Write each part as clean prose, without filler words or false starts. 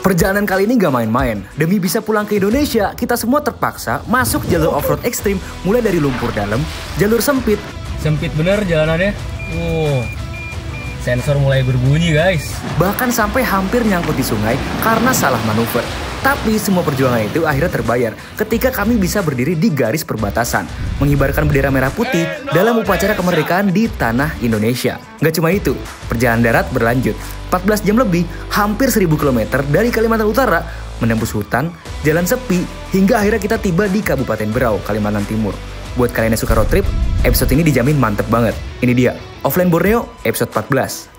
Perjalanan kali ini gak main-main. Demi bisa pulang ke Indonesia, kita semua terpaksa masuk jalur off-road ekstrim mulai dari lumpur dalam, jalur sempit. Sempit bener jalanannya. Sensor mulai berbunyi guys. Bahkan sampai hampir nyangkut di sungai karena salah manuver. Tapi semua perjuangan itu akhirnya terbayar ketika kami bisa berdiri di garis perbatasan, mengibarkan bendera merah putih dalam upacara kemerdekaan di tanah Indonesia. Gak cuma itu, perjalanan darat berlanjut. 14 jam lebih, hampir 1000 km dari Kalimantan Utara, menembus hutan, jalan sepi, hingga akhirnya kita tiba di Kabupaten Berau, Kalimantan Timur. Buat kalian yang suka road trip, episode ini dijamin mantep banget. Ini dia, Offline Borneo, episode 14.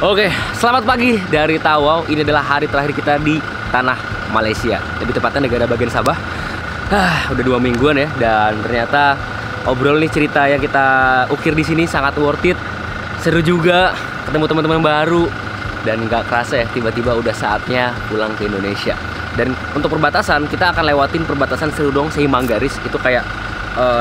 Oke, selamat pagi dari Tawau. Ini adalah hari terakhir kita di tanah Malaysia, lebih tepatnya negara bagian Sabah. Udah 2 mingguan ya, dan ternyata obrol nih cerita yang kita ukir di sini sangat worth it. Seru juga, ketemu teman-teman baru, dan nggak kerasa ya, tiba-tiba udah saatnya pulang ke Indonesia. Dan untuk perbatasan, kita akan lewatin perbatasan Serudong Seimanggaris. Itu kayak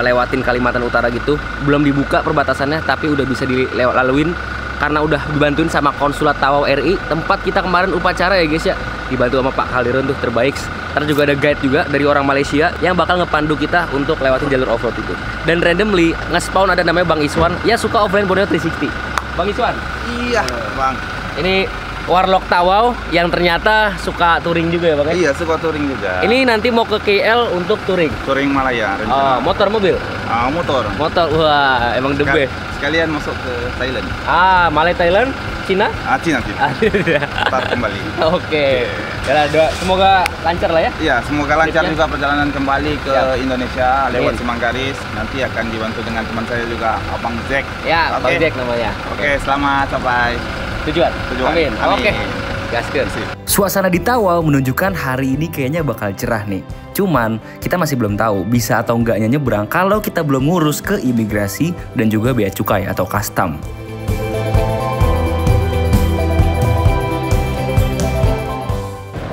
lewatin Kalimantan Utara gitu. Belum dibuka perbatasannya, tapi udah bisa dilaluin karena udah dibantuin sama Konsulat Tawau RI, tempat kita kemarin upacara ya guys ya. Dibantu sama Pak Khaldirun tuh, terbaik. Ntar juga ada guide juga dari orang Malaysia yang bakal ngepandu kita untuk lewatin jalur off-road itu. Dan randomly nge-spawn ada namanya Bang Iswan, ya suka offline Borneo 360. Bang Iswan? Iya Bang. Ini Warlock Tawau yang ternyata suka touring juga ya Bang? Iya, suka touring juga. Ini nanti mau ke KL untuk touring? Touring Malaya Oh, rencana. motor mobil? Motor. Motor, wah emang the best. Sekalian masuk ke Thailand. Malay Thailand, Cina? Cina. Ntar kembali. Oke. Ya, semoga lancar lah ya. Iya, semoga lancar juga perjalanan kembali ke Indonesia lewat Amin. Semanggaris. Nanti akan dibantu dengan teman saya juga, Abang Jack. Ya, Bang Jack namanya. Oke, selamat sampai Tujuan. Amin. Amin. Oke. Gaskeun. Suasana di Tawau menunjukkan hari ini kayaknya bakal cerah nih. Cuman, kita masih belum tahu bisa atau enggaknya nyebrang kalau kita belum ngurus ke imigrasi dan juga bea cukai atau custom.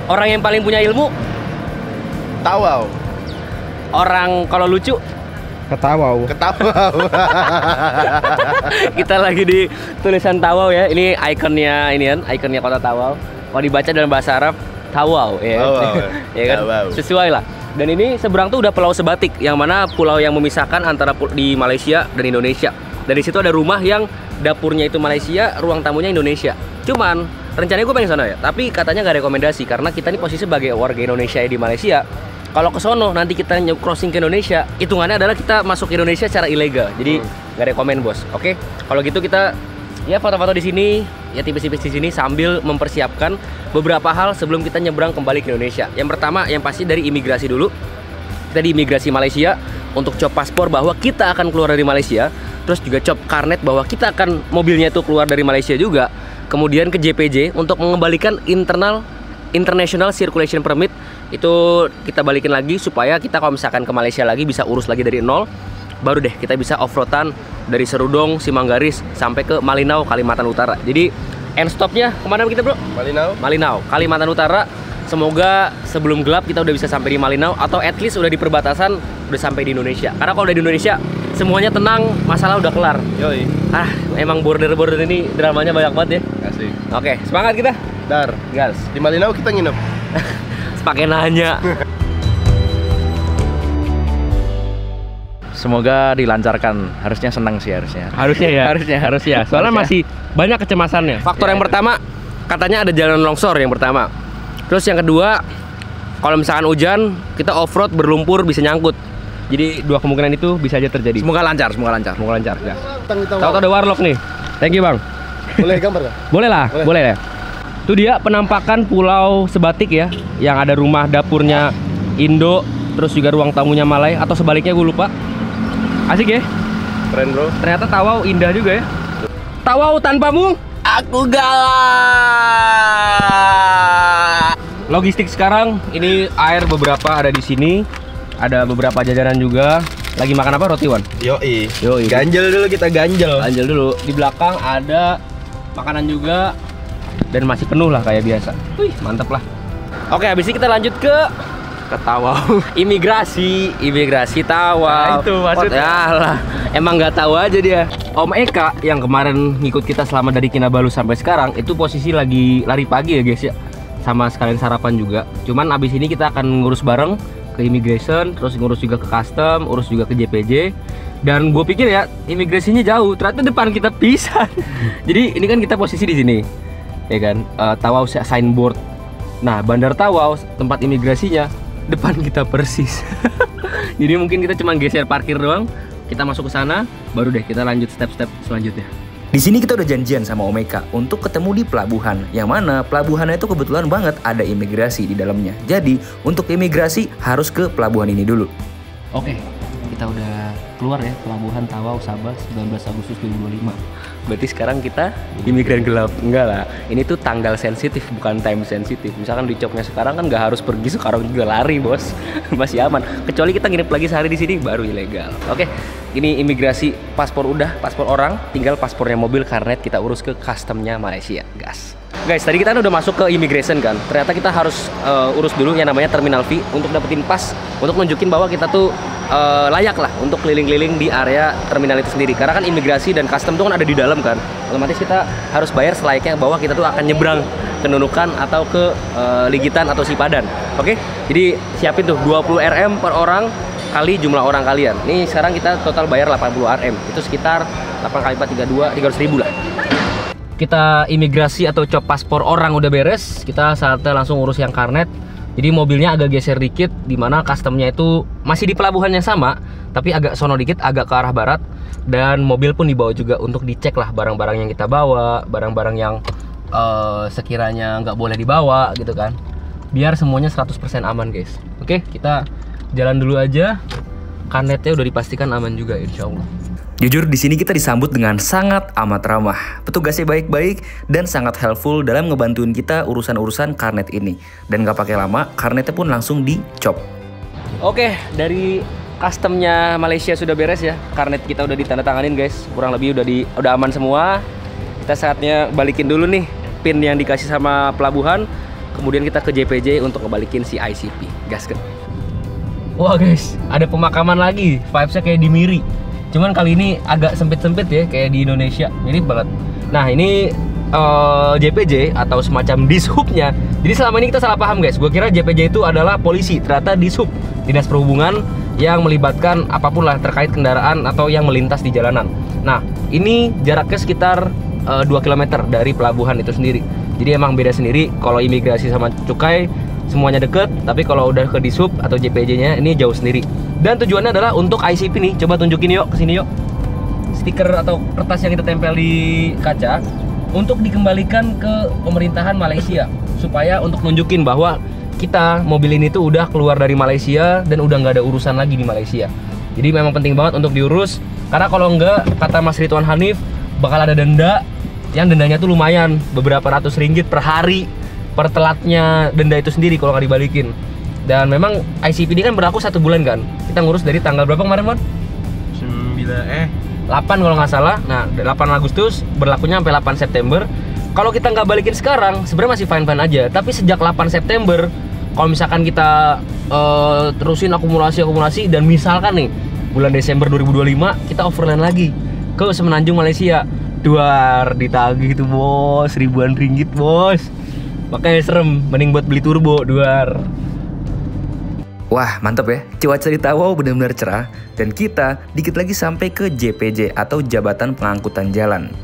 Orang yang paling punya ilmu, Tawau. orang kalau lucu, Ketawau. kita lagi di tulisan Tawau ya. Ini ikonnya ikonnya kota Tawau. Kalau dibaca dalam bahasa Arab, Tawau ya. Ya kan? Tawau. Sesuai lah. Dan ini seberang tuh udah Pulau Sebatik, yang mana pulau yang memisahkan antara di Malaysia dan Indonesia. Dari situ ada rumah yang dapurnya itu Malaysia, ruang tamunya Indonesia. Cuman rencananya gue pengen sana ya, tapi katanya nggak rekomendasi karena kita ini posisi sebagai warga Indonesia di Malaysia. Kalau ke sono nanti kita crossing ke Indonesia, hitungannya adalah kita masuk ke Indonesia secara ilegal. Jadi nggak rekomend bos. Oke, kalau gitu kita ya foto-foto di sini, ya tipis-tipis di sini sambil mempersiapkan beberapa hal sebelum kita nyebrang kembali ke Indonesia. Yang pertama, yang pasti dari imigrasi dulu. Kita di imigrasi Malaysia untuk cop paspor bahwa kita akan keluar dari Malaysia. Terus juga cop karnet bahwa kita akan mobilnya itu keluar dari Malaysia juga. Kemudian ke JPJ untuk mengembalikan International Circulation Permit. Itu kita balikin lagi supaya kita kalau misalkan ke Malaysia lagi bisa urus lagi dari nol. Baru deh kita bisa off-roadan dari Serudong, Seimanggaris sampai ke Malinau, Kalimantan Utara. Jadi end stopnya kemana kita bro? Malinau, Kalimantan Utara. Semoga sebelum gelap kita udah bisa sampai di Malinau, atau at least udah di perbatasan, udah sampai di Indonesia. Karena kalau udah di Indonesia semuanya tenang, masalah udah kelar. Yoi. Emang border-border ini dramanya banyak banget ya. Asik. Oke, semangat kita. Dar. Gas. Di Malinau kita nginep. Pakai nanya. Semoga dilancarkan, harusnya senang sih harusnya. Harusnya ya. Harusnya. Soalnya masih banyak kecemasannya. Faktor yang pertama, katanya ada jalan longsor yang pertama. Terus yang kedua, kalau misalkan hujan, kita off-road berlumpur bisa nyangkut. Jadi dua kemungkinan itu bisa aja terjadi. Semoga lancar. Ya. Tahu-tahu ada Warlock nih. Thank you bang. Boleh gambar nggak? Boleh lah, boleh ya. Itu dia penampakan Pulau Sebatik ya, yang ada rumah dapurnya Indo, terus juga ruang tamunya Malay, atau sebaliknya gue lupa. Asik ya? Keren bro. Ternyata Tawau indah juga ya. Tawau tanpamu, aku galak. Logistik sekarang, ini air beberapa ada di sini, ada beberapa jajanan juga. Lagi makan apa roti Wan? Yoi. Yoi. Ganjel dulu kita ganjel. Lanjut dulu. Di belakang ada makanan juga dan masih penuh lah kayak biasa. Wih, mantep lah. Oke, habis ini kita lanjut ke Ke Tawau. Imigrasi Tawau. Nah, itu maksudnya. Yalah, emang nggak tahu aja dia. Om Eka yang kemarin ngikut kita selama dari Kinabalu sampai sekarang itu posisi lagi lari pagi ya guys ya. Sama sekalian sarapan juga. Cuman abis ini kita akan ngurus bareng ke immigration, terus ngurus juga ke custom, urus juga ke JPJ. Dan gue pikir ya imigrasinya jauh, ternyata depan kita pisah. Jadi ini kan kita posisi di sini, ya kan? Tawau signboard. Nah, Bandar Tawau tempat imigrasinya depan kita persis. Jadi mungkin kita cuma geser parkir doang. Kita masuk ke sana, baru deh kita lanjut step-step selanjutnya. Di sini kita udah janjian sama Om Eka untuk ketemu di pelabuhan, yang mana pelabuhannya itu kebetulan banget ada imigrasi di dalamnya. Jadi untuk imigrasi harus ke pelabuhan ini dulu. Oke, kita udah keluar ya pelabuhan Tawau Sabah 19 Agustus 2025. Berarti sekarang kita imigran gelap. Enggak lah, ini tuh tanggal sensitif bukan time sensitif. Misalkan di Coknya sekarang kan nggak harus pergi, sekarang juga lari bos. Masih aman. Kecuali kita nginep lagi sehari di sini baru ilegal. Oke, ini imigrasi, paspor udah, paspor orang, tinggal paspornya mobil karnet kita urus ke customnya Malaysia, gas. Guys, tadi kita udah masuk ke immigration kan. Ternyata kita harus urus dulu yang namanya terminal fee untuk dapetin pas, untuk nunjukin bahwa kita tuh layak lah untuk keliling-keliling di area terminal itu sendiri. Karena kan imigrasi dan custom tuh kan ada di dalam kan. Otomatis kita harus bayar selayaknya bahwa kita tuh akan nyebrang ke Nunukan atau ke Ligitan atau Sipadan. Oke? Jadi siapin tuh 20 Rm per orang kali jumlah orang kalian. Nih sekarang kita total bayar 80 Rm. Itu sekitar 8 kali 4 32 300 ribu lah. Kita imigrasi atau cop paspor orang udah beres, kita saatnya langsung urus yang karnet. Jadi mobilnya agak geser dikit, dimana customnya itu masih di pelabuhan yang sama, tapi agak sono dikit, agak ke arah barat. Dan mobil pun dibawa juga untuk dicek lah barang-barang yang kita bawa, barang-barang yang sekiranya nggak boleh dibawa gitu kan. Biar semuanya 100% aman guys. Oke, kita jalan dulu aja. Karnetnya udah dipastikan aman juga insya Allah. Jujur di sini kita disambut dengan sangat amat ramah. Petugasnya baik-baik dan sangat helpful dalam ngebantuin kita urusan-urusan karnet ini. Dan gak pakai lama, karnetnya pun langsung dicop. Oke, dari customnya Malaysia sudah beres ya. Karnet kita udah ditandatanganin guys. Kurang lebih udah aman semua. Kita saatnya balikin dulu nih pin yang dikasih sama pelabuhan. Kemudian kita ke JPJ untuk ngebalikin si ICP. Gasket. Wah guys, ada pemakaman lagi. Vibesnya kayak di Miri. Cuman kali ini agak sempit-sempit ya, kayak di Indonesia, mirip banget. Nah ini JPJ atau semacam dishubnya. Jadi selama ini kita salah paham guys. Gue kira JPJ itu adalah polisi, ternyata dishub, dinas perhubungan yang melibatkan apapun lah terkait kendaraan atau yang melintas di jalanan. Nah ini jaraknya sekitar 2 km dari pelabuhan itu sendiri. Jadi emang beda sendiri. Kalau imigrasi sama cukai semuanya deket, tapi kalau udah ke dishub atau JPJ-nya ini jauh sendiri. Dan tujuannya adalah untuk ICP nih. Coba tunjukin yuk, kesini yuk. Stiker atau kertas yang kita tempel di kaca untuk dikembalikan ke pemerintahan Malaysia, supaya untuk nunjukin bahwa kita mobil ini tuh udah keluar dari Malaysia dan udah nggak ada urusan lagi di Malaysia. Jadi memang penting banget untuk diurus, karena kalau enggak, kata Mas Ridwan Hanif, bakal ada denda. Yang dendanya tuh lumayan, beberapa ratus ringgit per hari per telatnya denda itu sendiri kalau nggak dibalikin. Dan memang ICP ini kan berlaku 1 bulan kan. Kita ngurus dari tanggal berapa kemarin, Mon? 8 kalau nggak salah. Nah, 8 Agustus berlakunya sampai 8 September. Kalau kita nggak balikin sekarang, sebenarnya masih fine-fine aja. Tapi sejak 8 September, kalau misalkan kita terusin akumulasi dan misalkan nih bulan Desember 2025 kita overland lagi ke Semenanjung Malaysia, duar ditagih tuh bos, ribuan ringgit bos. Makanya serem, mending buat beli turbo duar. Wah mantap ya, cuaca di Tawau benar-benar cerah. Dan kita dikit lagi sampai ke JPJ atau Jabatan Pengangkutan Jalan.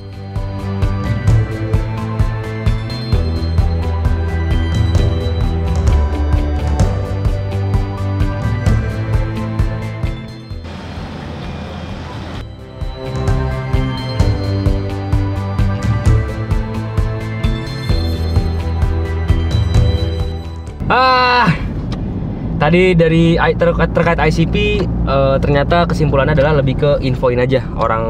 Tadi dari terkait ICP, ternyata kesimpulannya adalah lebih ke infoin aja orang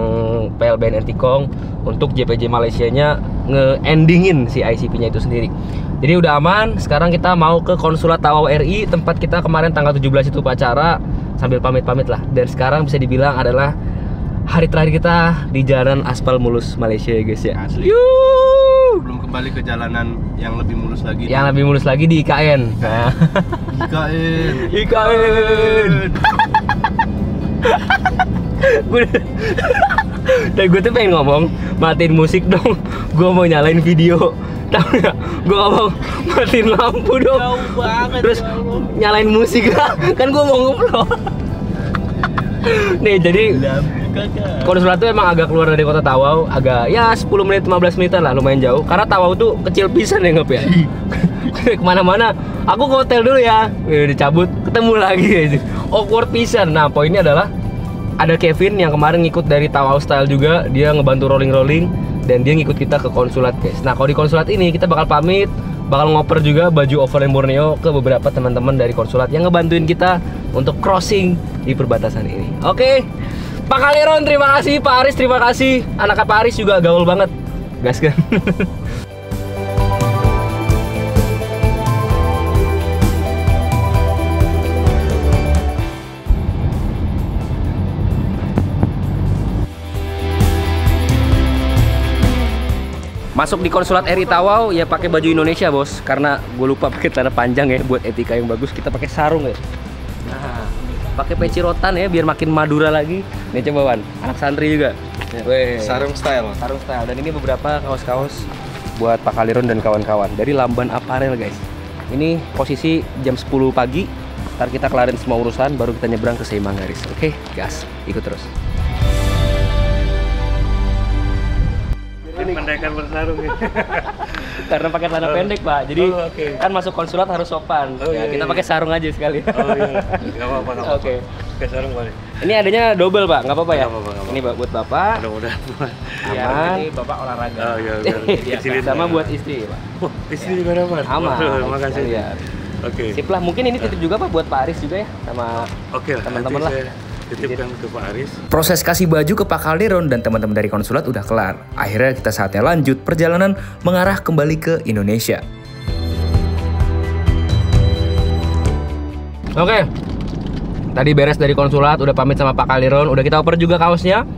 PLBN Ntkong untuk JPJ Malaysianya nge-endingin si ICP-nya itu sendiri. Jadi udah aman. Sekarang kita mau ke Konsulat Tawau RI, tempat kita kemarin tanggal 17 itu upacara, sambil pamit-pamit lah. Dan sekarang bisa dibilang adalah hari terakhir kita di jalanan aspal mulus Malaysia ya guys ya. Asli. Yuuu. Belum kembali ke jalanan yang lebih mulus lagi. Yang lebih mulus lagi di IKN. Nah. IKN. Dan gue tuh pengen ngomong, matiin musik dong. Gue mau nyalain video. Tahu nggak? Gue ngomong matiin lampu dong. Jauh banget. Terus nyalain musik lah. Kan gue mau ngupload. Nih jadi Konsulat tuh emang agak keluar dari kota Tawau, agak ya 10 menit 15 menitan lah, lumayan jauh. Karena Tawau tuh kecil pisan ya Ngep ya. Kemana-mana, aku ke hotel dulu ya, dicabut, ketemu lagi aja. Awkward pisan. Nah poinnya adalah ada Kevin yang kemarin ngikut dari Tawau Style juga, dia ngebantu rolling-rolling dan dia ngikut kita ke konsulat guys. Nah kalau di konsulat ini kita bakal pamit, bakal ngoper juga baju overland Borneo ke beberapa teman-teman dari konsulat yang ngebantuin kita untuk crossing di perbatasan ini. Oke, Pak Kaliron terima kasih, Pak Aris terima kasih, anak Pak Aris juga gaul banget, gas kan. Masuk di konsulat RI Tawau ya pakai baju Indonesia bos, karena gue lupa pakai celana panjang ya buat etika yang bagus. Kita pakai sarung ya. Nah, pakai peci rotan ya biar makin Madura lagi. Nih coba Wan, anak santri juga. Weh, Sarung style. sarung style. Dan ini beberapa kaos-kaos buat Pak Kaliron dan kawan-kawan dari Lamban Apparel guys. Ini posisi jam 10 pagi. Ntar kita kelarin semua urusan baru kita nyebrang ke Seimanggaris. Oke, gas, ikut terus. Pendekar bersarung ya. Karena pakai celana pendek Pak, jadi kan masuk konsulat harus sopan. Kita pakai sarung aja sekali. Oh iya, nggak apa-apa. Oke. Pakai sarung boleh. Ini adanya double Pak, nggak apa-apa ya? Nggak apa-apa. Ini buat Bapak. Mudah-mudahan. Aman. Ini Bapak olahraga. Oh iya, Sama buat istri Pak. Wah, istri juga dapat. Aman. Terima kasih. Ya. Oke. Sip lah, mungkin ini titip juga Pak buat Pak Aris juga ya, sama Oke, teman-teman lah. Titipkan ke Pak Aris. Proses kasih baju ke Pak Kaliron dan teman-teman dari konsulat udah kelar. Akhirnya kita saatnya lanjut perjalanan mengarah kembali ke Indonesia. Oke. Tadi beres dari konsulat, udah pamit sama Pak Kaliron, udah kita oper juga kaosnya.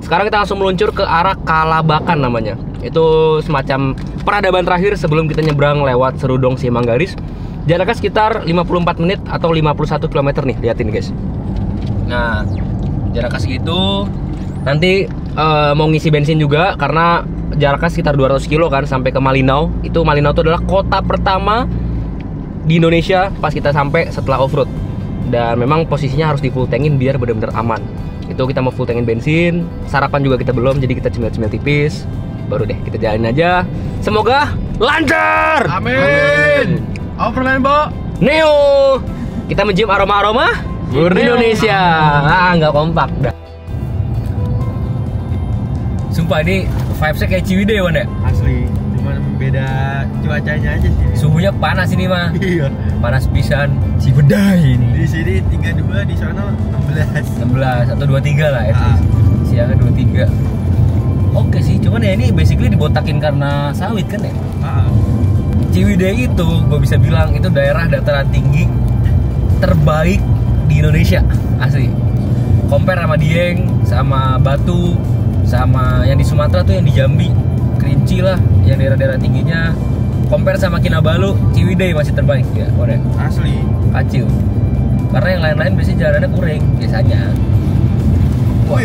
Sekarang kita langsung meluncur ke arah Kalabakan namanya. Itu semacam peradaban terakhir sebelum kita nyebrang lewat Serudong Seimanggaris. Jaraknya sekitar 54 menit atau 51 km nih, liatin guys. Nah, jaraknya segitu. Nanti mau ngisi bensin juga karena jaraknya sekitar 200 kilo kan sampai ke Malinau. Itu Malinau itu adalah kota pertama di Indonesia pas kita sampai setelah off-road. Dan memang posisinya harus di full tankin biar benar-benar aman. Itu kita mau full tankin bensin, sarapan juga kita belum, jadi kita cemil-cemil tipis. Baru deh kita jalanin aja. Semoga lancar. Amin. Overland Bo. Neo. Kita mencium aroma-aroma Indonesia. Nggak kompak dah. Sumpah ini vibes-nya kayak Ciwidey Wan ya? Asli, cuma beda cuacanya aja sih. Suhunya panas ini mah. Iya. Panas pisan. Ciwidey ini. Di sini 32, di sana 16. 16 atau 23 lah ya. Siangnya 23. Oke sih, cuman ya ini basically dibotakin karena sawit kan ya. Ciwidey itu gue bisa bilang itu daerah dataran tinggi terbaik di Indonesia, asli. Compare sama Dieng, sama Batu, sama yang di Sumatera tuh yang di Jambi, Kerinci lah, yang daerah-daerah tingginya. Compare sama Kinabalu, Ciwidey masih terbaik ya, Korea. Asli. Kacau. Karena yang lain-lain biasanya jalannya kurang biasanya. Wah,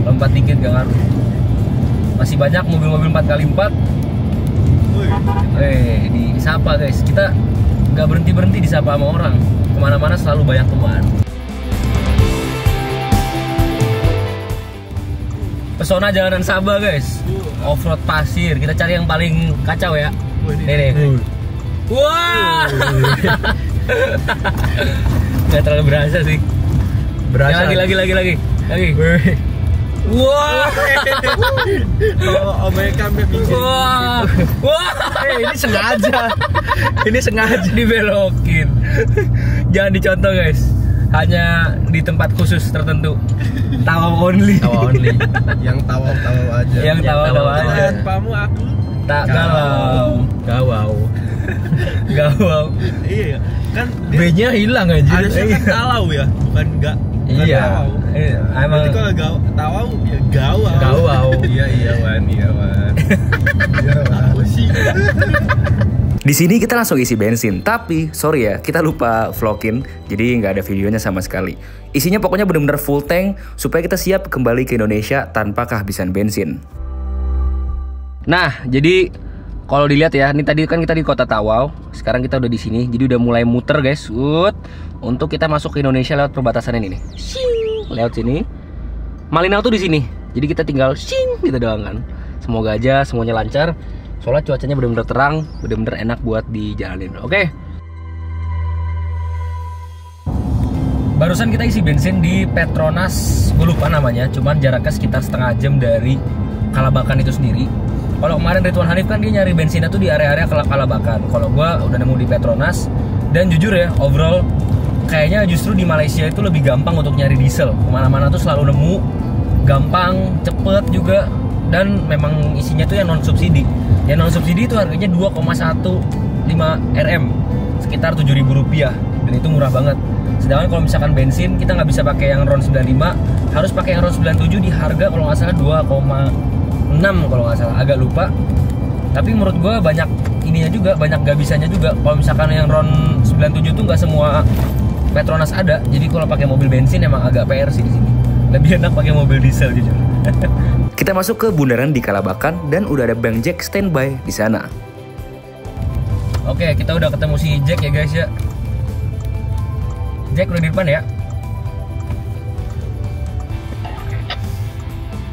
lompat dikit gak ngaruh. Masih banyak mobil-mobil 4x4. Disapa guys, kita nggak berhenti disapa sama orang. Kemana-mana selalu banyak teman. Pesona jalanan Sabah guys, off-road pasir. Kita cari yang paling kacau ya. Nih. Wah. Nggak terlalu berasa sih. Berasa. Lagi. Wah. Wah. Ini sengaja dibelokin. Jangan dicontoh guys. Hanya di tempat khusus tertentu. Tawau only. Yang tawa aja. Yang tawa aja. Tanpamu aku Tak gawau. Iya, kan B-nya hilang aja. harusnya kan kalau ya, bukan enggak Iya. Emang Berarti kalau tawau ya gawau. Gawau. Iya Wan. Iya apa sih? Di sini kita langsung isi bensin, tapi sorry ya, kita lupa vlogin, jadi nggak ada videonya sama sekali. Isinya pokoknya bener-bener full tank, supaya kita siap kembali ke Indonesia tanpa kehabisan bensin. Nah, jadi kalau dilihat ya, ini tadi kan kita di Kota Tawau, sekarang kita udah di sini, jadi udah mulai muter guys, untuk kita masuk ke Indonesia lewat perbatasan ini nih. Lewat sini. Malinau tuh di sini, jadi kita tinggal gitu doang kan. Semoga aja semuanya lancar. Soalnya cuacanya bener-bener terang, bener-bener enak buat dijalanin. Oke. Barusan kita isi bensin di Petronas, gue lupa namanya, cuman jaraknya sekitar setengah jam dari Kalabakan itu sendiri. Kalau kemarin Ridwan Hanif kan dia nyari bensinnya tuh di area-area Kalabakan. Kalau gue udah nemu di Petronas. Dan jujur ya, overall kayaknya justru di Malaysia itu lebih gampang untuk nyari diesel. Kemana-mana tuh selalu nemu, gampang, cepet juga. Dan memang isinya tuh yang non subsidi. Yang non subsidi itu harganya 2,15 Rm, sekitar Rp7.000, dan itu murah banget. Sedangkan kalau misalkan bensin kita nggak bisa pakai yang RON 95, harus pakai yang RON 97 di harga kalau nggak salah 2,6 kalau nggak salah, agak lupa. Tapi menurut gue banyak ininya juga, banyak gak bisanya juga. Kalau misalkan yang RON 97 tuh nggak semua Petronas ada, jadi kalau pakai mobil bensin emang agak PR sih di sini. Lebih enak pakai mobil diesel jujur. Kita masuk ke bundaran di Kalabakan dan udah ada Bang Jack standby di sana. Oke, kita udah ketemu si Jack ya guys ya. Jack udah di depan ya.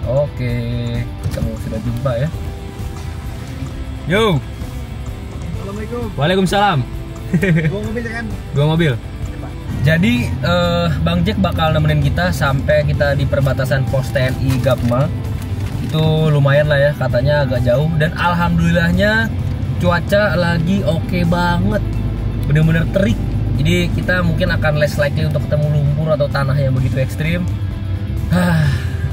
Oke, kamu sudah jumpa ya. Yo. Assalamualaikum. Waalaikumsalam. Gua mobil kan? Gua mobil. Jadi Bang Jack bakal nemenin kita sampai kita di perbatasan pos TNI Gapma. Itu lumayan lah ya, katanya agak jauh. Dan alhamdulillahnya cuaca lagi oke banget, bener-bener terik. Jadi kita mungkin akan less likely untuk ketemu lumpur atau tanah yang begitu ekstrim.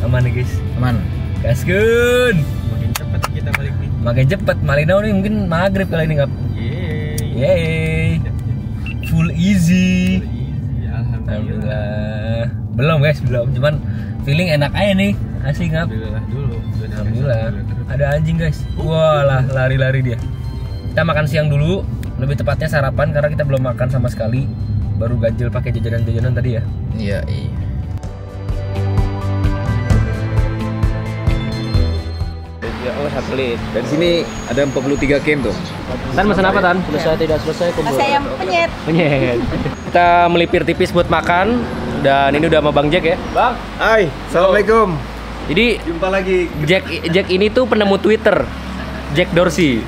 Aman nih guys, aman. Gaskun. Makin cepet kita balik nih. Makin cepet, Malinau nih mungkin maghrib kali ini nggak? Yeay. Full easy. Alhamdulillah. Belum guys, belum. Cuman feeling enak aja nih. Asik ngap. Alhamdulillah dulu. Alhamdulillah. Ada anjing guys. Wah lah, lari-lari dia. Kita makan siang dulu. Lebih tepatnya sarapan karena kita belum makan sama sekali. Baru ganjil pakai jajanan-jajanan tadi ya. Iya. Ya Allah, satelit. Dan sini ada 43 game tuh. Tan pesan apa Tan? Selesai tidak selesai kumpul. Saya yang penyet. Penyet. Kita melipir tipis buat makan. Dan ini udah sama Bang Jack ya. Bang. Hai, assalamualaikum. Jadi Jumpa lagi. Jack ini tuh penemu Twitter. Jack Dorsey.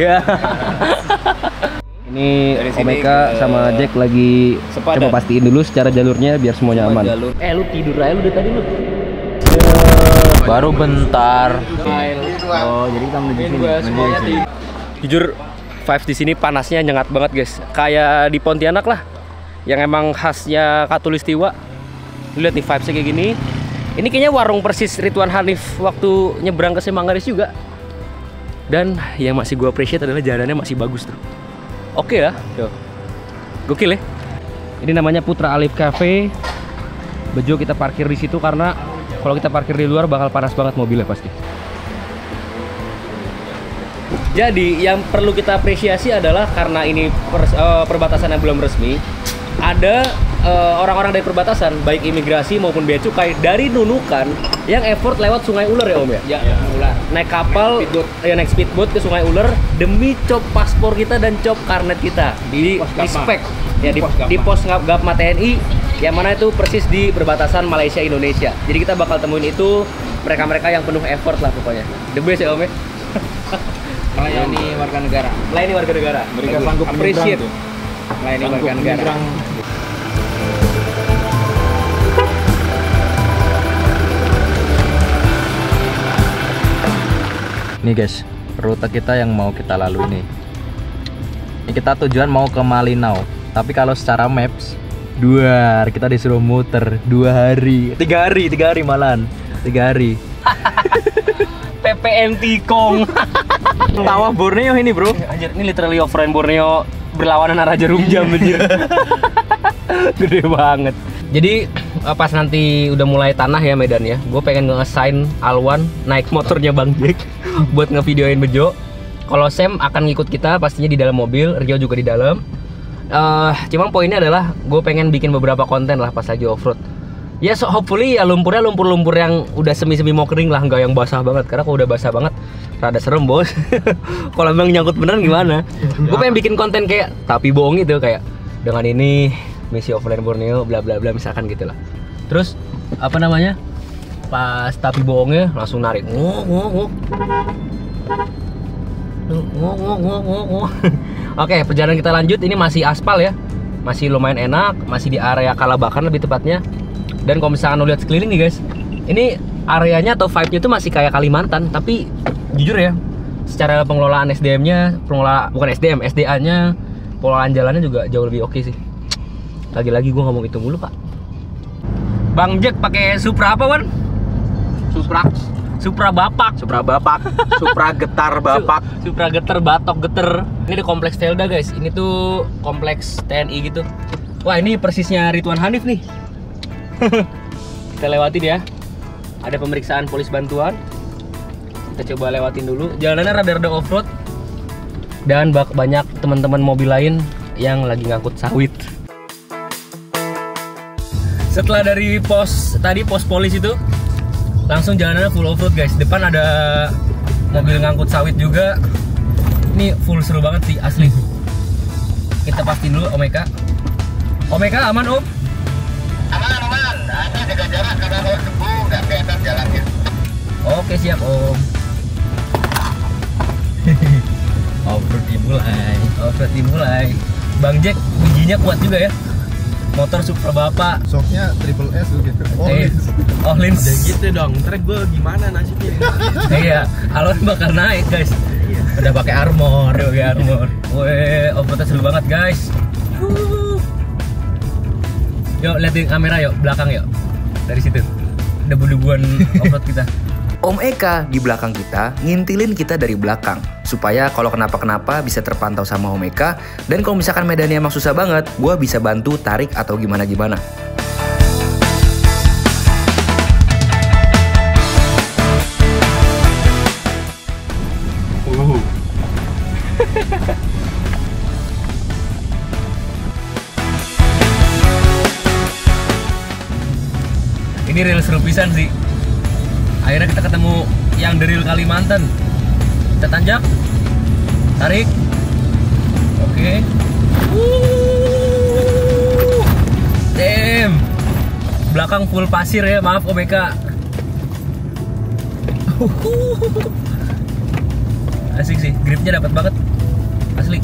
Ini Omeka sama Jack lagi coba pastiin dulu secara jalurnya biar semuanya aman. Lu tidur aja lu dari tadi lu. Baru bentar. Oh, jadi kita menuju sini. Jujur, vibes di sini panasnya nyengat banget, guys. Kayak di Pontianak lah. Yang emang khasnya Katulistiwa. Lihat nih vibes-nya kayak gini. Ini kayaknya warung persis Ridwan Hanif waktu nyebrang ke Semanggaris juga. Dan yang masih gue appreciate adalah jalannya masih bagus tuh. Oke lah, tuh. Gokil ya. Ini namanya Putra Alif Cafe. Bejo kita parkir di situ karena kalau kita parkir di luar bakal panas banget mobilnya pasti. Jadi yang perlu kita apresiasi adalah karena ini perbatasan yang belum resmi, ada orang-orang dari perbatasan, baik imigrasi maupun bea cukai dari Nunukan yang effort lewat Sungai Uler ya Om ya? Ya, Uler. Naik kapal, naik speedboat ke Sungai Uler demi cop paspor kita dan cop karnet kita. Di respect ya di pos Gapma TNI yang mana itu persis di perbatasan Malaysia Indonesia. Jadi kita bakal temuin itu mereka-mereka yang penuh effort lah pokoknya. The best ya Om ya. Melayani warga negara. Melayani warga negara. Mereka sanggup appreciate. Melayani warga negara. Nih guys, rute kita yang mau kita lalui nih. Ini kita tujuan mau ke Malinau. Tapi kalau secara maps, kita disuruh muter 2 hari. 3 hari malahan. 3 hari. PPN Tikong. Tawa Borneo ini bro. Anjir, ini literally offline Borneo berlawanan Raja Rumjam anjir. Gede banget. Jadi pas nanti udah mulai tanah ya Medan ya, gue pengen nge-assign Alwan naik motornya Bang Jack buat ngevideoin Bejo. Kalau Sam akan ngikut kita pastinya di dalam mobil, Rio juga di dalam. Cuman poinnya adalah gue pengen bikin beberapa konten lah pas lagi off-road. Ya so hopefully ya lumpurnya lumpur-lumpur yang udah semi-semi mau kering lah, nggak yang basah banget. Karena kalau udah basah banget rada serem bos. Kalau emang nyangkut beneran gimana? Gue pengen bikin konten kayak tapi bohong itu, kayak dengan ini misi offline Borneo bla bla bla misalkan gitu lah. Terus apa namanya? Pas tapi bohongnya langsung narik. Oke, perjalanan kita lanjut. Ini masih aspal ya, masih lumayan enak, masih di area Kalabakan lebih tepatnya. Dan kalau misalkan lo lihat sekeliling nih guys, ini areanya atau vibe-nya itu masih kayak Kalimantan. Tapi jujur ya, secara pengelolaan SDM-nya, bukan SDM, SDA-nya, pengelolaan jalannya juga jauh lebih oke sih. Lagi-lagi gue ngomong itu mulu pak. Bang Jack pakai Supra apa Wan? Supra Bapak. Supra getar bapak. Supra getar batok geter. Ini di kompleks Velda guys. Ini tuh kompleks TNI gitu. Wah ini persisnya Ridwan Hanif nih. Kita lewatin ya. Ada pemeriksaan polis bantuan. Kita coba lewatin dulu. Jalanannya rada-rada off-road. Dan banyak teman-teman mobil lain yang lagi ngangkut sawit. Setelah dari pos polis itu, langsung jalanannya full off-road guys. Depan ada mobil ngangkut sawit juga. Ini full seru banget sih asli. Kita pastiin dulu Om Eka. Om Eka aman Om? Aman. Hanya jaga jarak karena kalau debu nggak kelihatan jalannya. Oke siap Om. Off-road dimulai. Bang Jack ujinya kuat juga ya. Motor Supra Bapak. Soknya triple S gitu. Oh Lins. Udah gitu dong. Ntar gue gimana nasibnya? Iya, Alwan bakal naik guys. Udah pakai armor. Weh, off-roadnya seru banget guys. Yuk liatin kamera yuk, belakang yuk. Dari situ. Debu-debuan off-road kita. Om Eka di belakang kita ngintilin kita dari belakang supaya kalau kenapa-kenapa bisa terpantau sama Om Eka, dan kalau misalkan medannya emang susah banget, gue bisa bantu tarik atau gimana-gimana. Ini real seru pisan sih. Akhirnya kita ketemu yang the real Kalimantan. Kita tanjak, tarik, oke. Damn, belakang full pasir ya, maaf Om Eka. Asik sih, gripnya dapat banget, asli.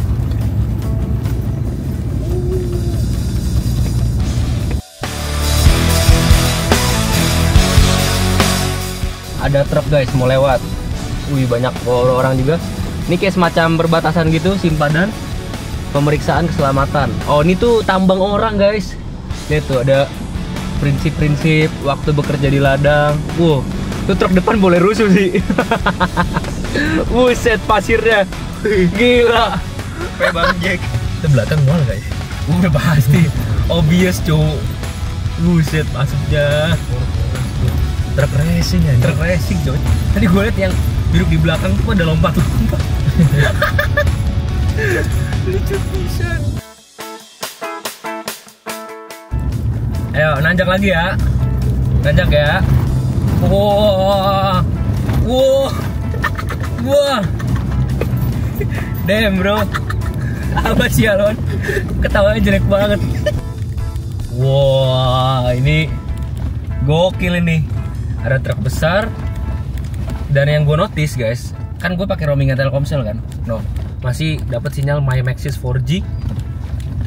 Ada truk guys mau lewat. Wih banyak orang juga. Ini kayak semacam perbatasan gitu, simpadan pemeriksaan keselamatan. Oh ini tuh tambang orang guys. Lihat tuh ada prinsip-prinsip waktu bekerja di ladang. Wow, tuh truk depan boleh rusuh sih. Buset pasirnya, gila. Kayak Bang Jack. Itu belakang mual guys. Udah pasti, obvious cuy. Buset masuknya. Truk racing ya, truk racing coy. Tadi gue liat yang duduk di belakang tuh ada lompat-lompat. Lucu pisan. Ayo nanjak lagi ya. Nanjak ya. Wah. Damn bro. Apa sih Alon? Ketawanya jelek banget. Wah, ini gokil ini. Ada truk besar. Dan yang gue notice guys, kan gue pakai roamingan Telkomsel kan. No, masih dapat sinyal MyMaxis 4G.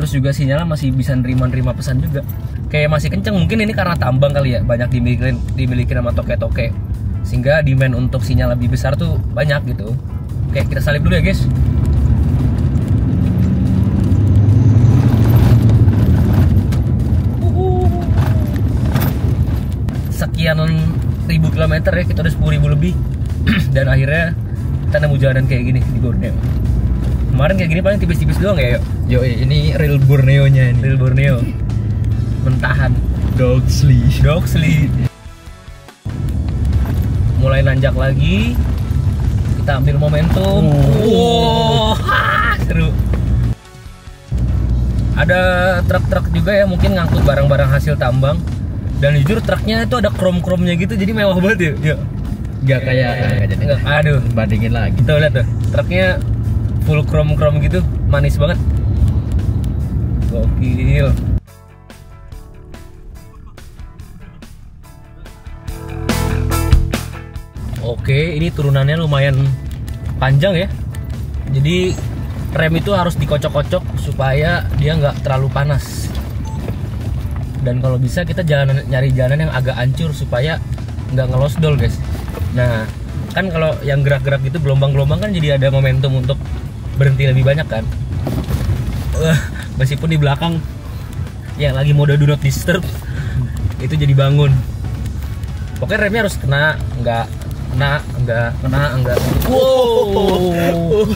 Terus juga sinyalnya masih bisa nerima pesan juga. Kayak masih kenceng. Mungkin ini karena tambang kali ya, banyak dimiliki sama toke-toke, sehingga demand untuk sinyal lebih besar tuh banyak gitu. Oke, kita salip dulu ya guys. Sekian ribu kilometer ya, kita udah 10.000 lebih. Dan akhirnya kita nemu jalanan kayak gini di Borneo. Kemarin kayak gini paling tipis-tipis doang ya. Yo, ini real Borneo-nya ini. Real Borneo. Mentahan. Dogsli. Mulai nanjak lagi. Kita ambil momentum. Wow, seru. Ada truk-truk juga ya, mungkin ngangkut barang-barang hasil tambang. Dan jujur truknya itu ada krom-kromnya gitu, jadi mewah banget ya. Gak kayak Aduh, bandingin lagi. kita lihat tuh, truknya full krom-krom gitu, manis banget. Gokil. Oke, ini turunannya lumayan panjang ya. Jadi rem itu harus dikocok-kocok supaya dia nggak terlalu panas. Dan kalau bisa kita nyari jalanan yang agak hancur supaya nggak ngelosdol guys. Nah, kan kalau yang gerak-gerak gitu gelombang-gelombang kan jadi ada momentum untuk berhenti lebih banyak kan. Meskipun di belakang yang lagi mode do not disturb itu jadi bangun. Pokoknya remnya harus kena, enggak. Wow.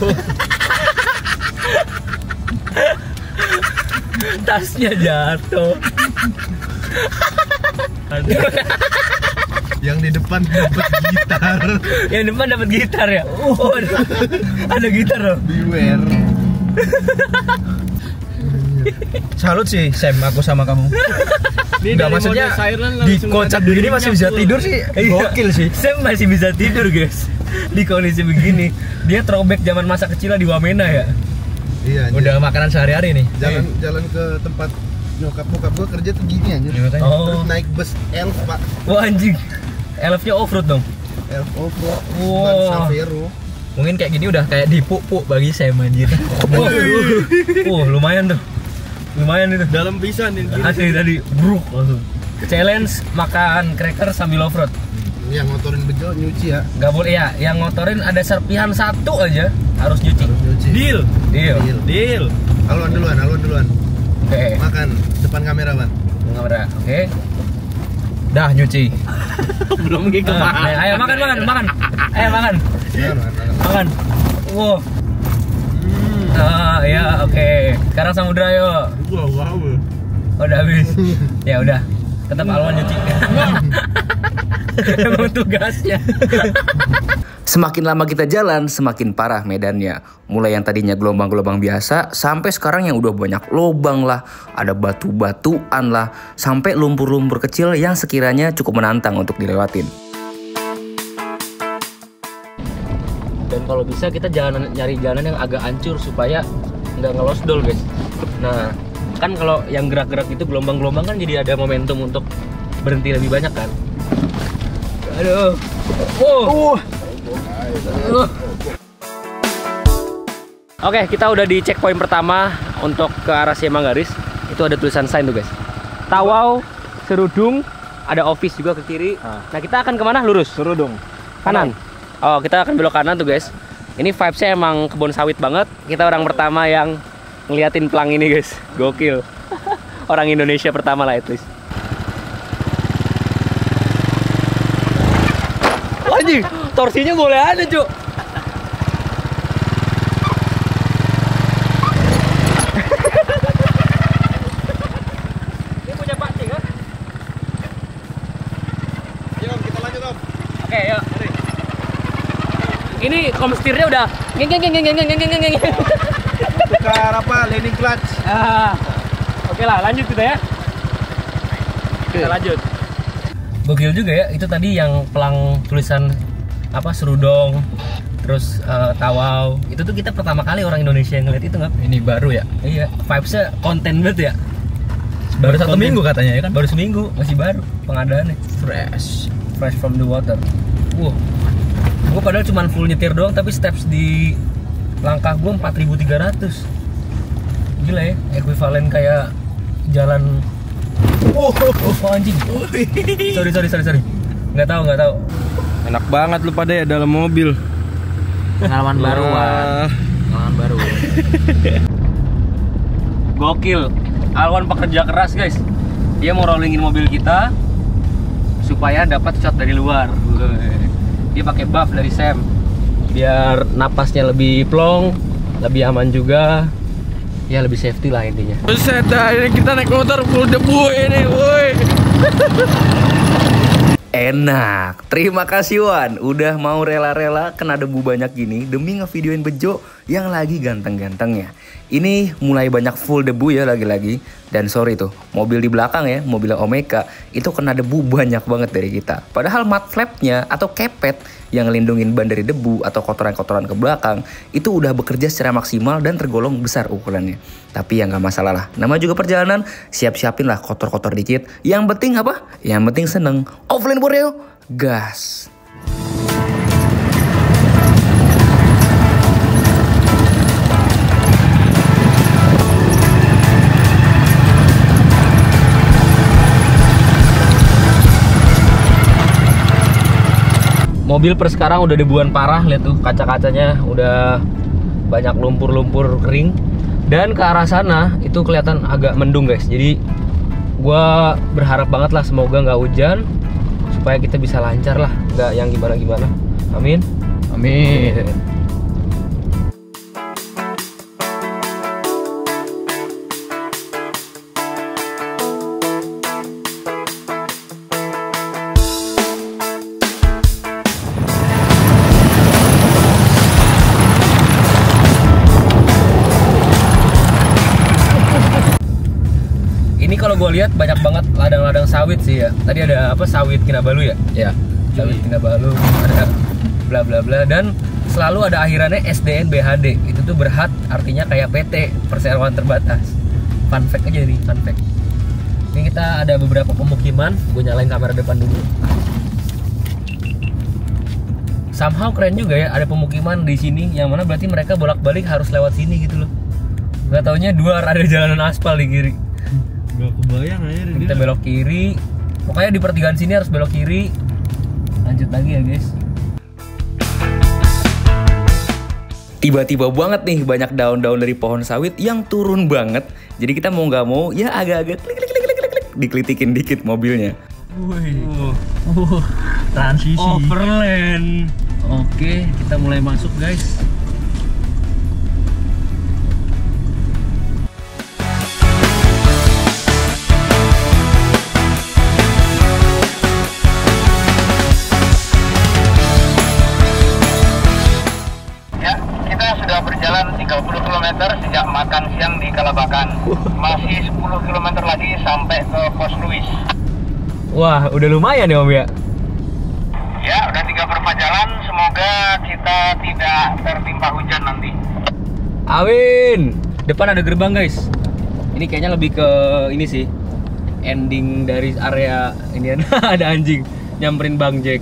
Tasnya jatuh. Yang di depan dapat gitar. Yang depan dapat gitar ya. Oh, ada gitar loh. Beware. Salut sih Sam, aku sama kamu. Nggak, maksudnya di kocak begini masih bisa tidur sih. Gokil sih. Sam masih bisa tidur guys. Di kondisi begini. Dia throwback zaman masa kecilnya di Wamena ya. Iya. Udah makanan sehari-hari nih. Jalan ke tempat nyokap gua kerja tuh gini aja. Oh. Terus naik bus elf pak. Wah anjing. Elfnya off-road dong. Elf off-road. Wow. Ban Savero. Mungkin kayak gini udah kayak dipuk-puk bagi saya anjir. Lumayan tuh. Lumayan itu. Dalam pisan ini. Asli tadi bruk langsung. Challenge makan cracker sambil off-road. Yang ngotorin bejo nyuci ya. Gak boleh ya, yang ngotorin ada serpihan satu aja harus nyuci. Deal. Alwan duluan. Oke. Makan depan kamera, Bang. Kamera. Oke. Dah nyuci. Belum gitu. Ayo makan. Ayo makan. Makan. Wow. Ya oke. Sekarang samudra yuk. Wow. Udah habis. Ya udah. Tetap Alwan nyuci. Emang tugasnya. Semakin lama kita jalan, semakin parah medannya. Mulai yang tadinya gelombang-gelombang biasa, sampai sekarang yang udah banyak lubang lah, ada batu-batuan lah, sampai lumpur-lumpur kecil yang sekiranya cukup menantang untuk dilewatin. Dan kalau bisa kita nyari jalan yang agak hancur supaya nggak ngelosdol guys. Nah, kan kalau yang gerak-gerak itu gelombang-gelombang kan jadi ada momentum untuk berhenti lebih banyak kan. Aduh. Oke, kita udah di checkpoint pertama untuk ke arah Siam Manggaris. Itu ada tulisan sign tuh guys. Tawau, Serudung, ada office juga ke kiri. Nah, kita akan kemana? Lurus? Serudung. Kanan. Oh, kita akan belok kanan tuh guys. Ini vibes-nya emang kebun sawit banget. Kita orang pertama yang ngeliatin pelang ini guys. Gokil. Orang Indonesia pertama lah at least. Anjing, torsinya boleh ada, Cuk. Ini punya Pak Cing, kan? Yuk, kita lanjut, Om. Oke, yuk. Ini komstirnya udah ngeng. Tukar apa? Landing clutch. Oke lah, lanjut kita ya. Kita lanjut. Gokil juga ya, itu tadi yang pelang tulisan apa Serudong, terus Tawau. Itu tuh kita pertama kali orang Indonesia yang ngeliat itu nggak? Ini baru ya? Iya, vibes-nya konten banget ya. Baru 1 minggu katanya ya kan? Baru seminggu, masih baru pengadaannya. Fresh from the water. Wow. Gue padahal cuma full nyetir doang, tapi steps di langkah gue 4.300. Gila ya, ekuivalen kayak jalan. Oh anjing. Sorry. Nggak tahu. Enak banget lu pada ya dalam mobil. Pengalaman baru, Wan. Pengalaman baru. Gokil. Alwan pekerja keras, guys. Dia mau rollingin mobil kita supaya dapat shot dari luar. Dia pakai buff dari Sam biar napasnya lebih plong, lebih aman juga. Ya lebih safety lah intinya. Buset dah, ini kita naik motor full debu ini, woi. Enak, terima kasih Wan. Udah mau rela-rela kena debu banyak gini demi ngevideoin Bejo yang lagi ganteng-gantengnya. Ini mulai banyak full debu ya lagi-lagi. Dan sorry tuh, mobil di belakang ya, mobilnya Omeka, itu kena debu banyak banget dari kita. Padahal mud flapnya atau kepet yang ngelindungin ban dari debu atau kotoran-kotoran ke belakang itu udah bekerja secara maksimal dan tergolong besar ukurannya. Tapi ya nggak masalah lah, nama juga perjalanan, siap-siapin lah kotor-kotor dikit. Yang penting apa? Yang penting seneng. Offline Borneo, gas! Mobil per sekarang udah debuan parah, lihat tuh kaca-kacanya udah banyak lumpur-lumpur kering. Dan ke arah sana itu kelihatan agak mendung guys. Jadi gua berharap banget lah semoga nggak hujan supaya kita bisa lancar lah, nggak yang gimana-gimana. Amin. Amin. Kalau gue lihat banyak banget ladang-ladang sawit sih ya. Tadi ada apa, sawit Kinabalu ya? Ya. Sawit Kinabalu, ada bla bla bla, dan selalu ada akhirannya SDN BHD. Itu tuh berhad artinya kayak PT, perseroan terbatas. Fun fact aja nih, fun fact. Ini kita ada beberapa pemukiman. Gue nyalain kamera depan dulu. Somehow keren juga ya, ada pemukiman di sini yang mana berarti mereka bolak-balik harus lewat sini gitu loh. Gak taunya duar ada jalanan aspal di kiri. Gak kebayang aja. Kita belok kiri. Pokoknya di pertigaan sini harus belok kiri. Lanjut lagi ya guys. Tiba-tiba banget nih banyak daun-daun dari pohon sawit yang turun banget. Jadi kita mau nggak mau ya agak-agak klik dikelitikin dikit mobilnya. Transisi. Overland. Oke, kita mulai masuk guys. Berjalan 30 km sejak makan siang di Kalabakan. Masih 10 km lagi sampai ke Pos Louis. Wah, udah lumayan ya Om ya? Ya, udah 3 perpajalan. Semoga kita tidak tertimpa hujan nanti. Amin. Depan ada gerbang guys. Ini kayaknya lebih ke ini sih, ending dari area ini. Ada anjing nyamperin Bang Jack.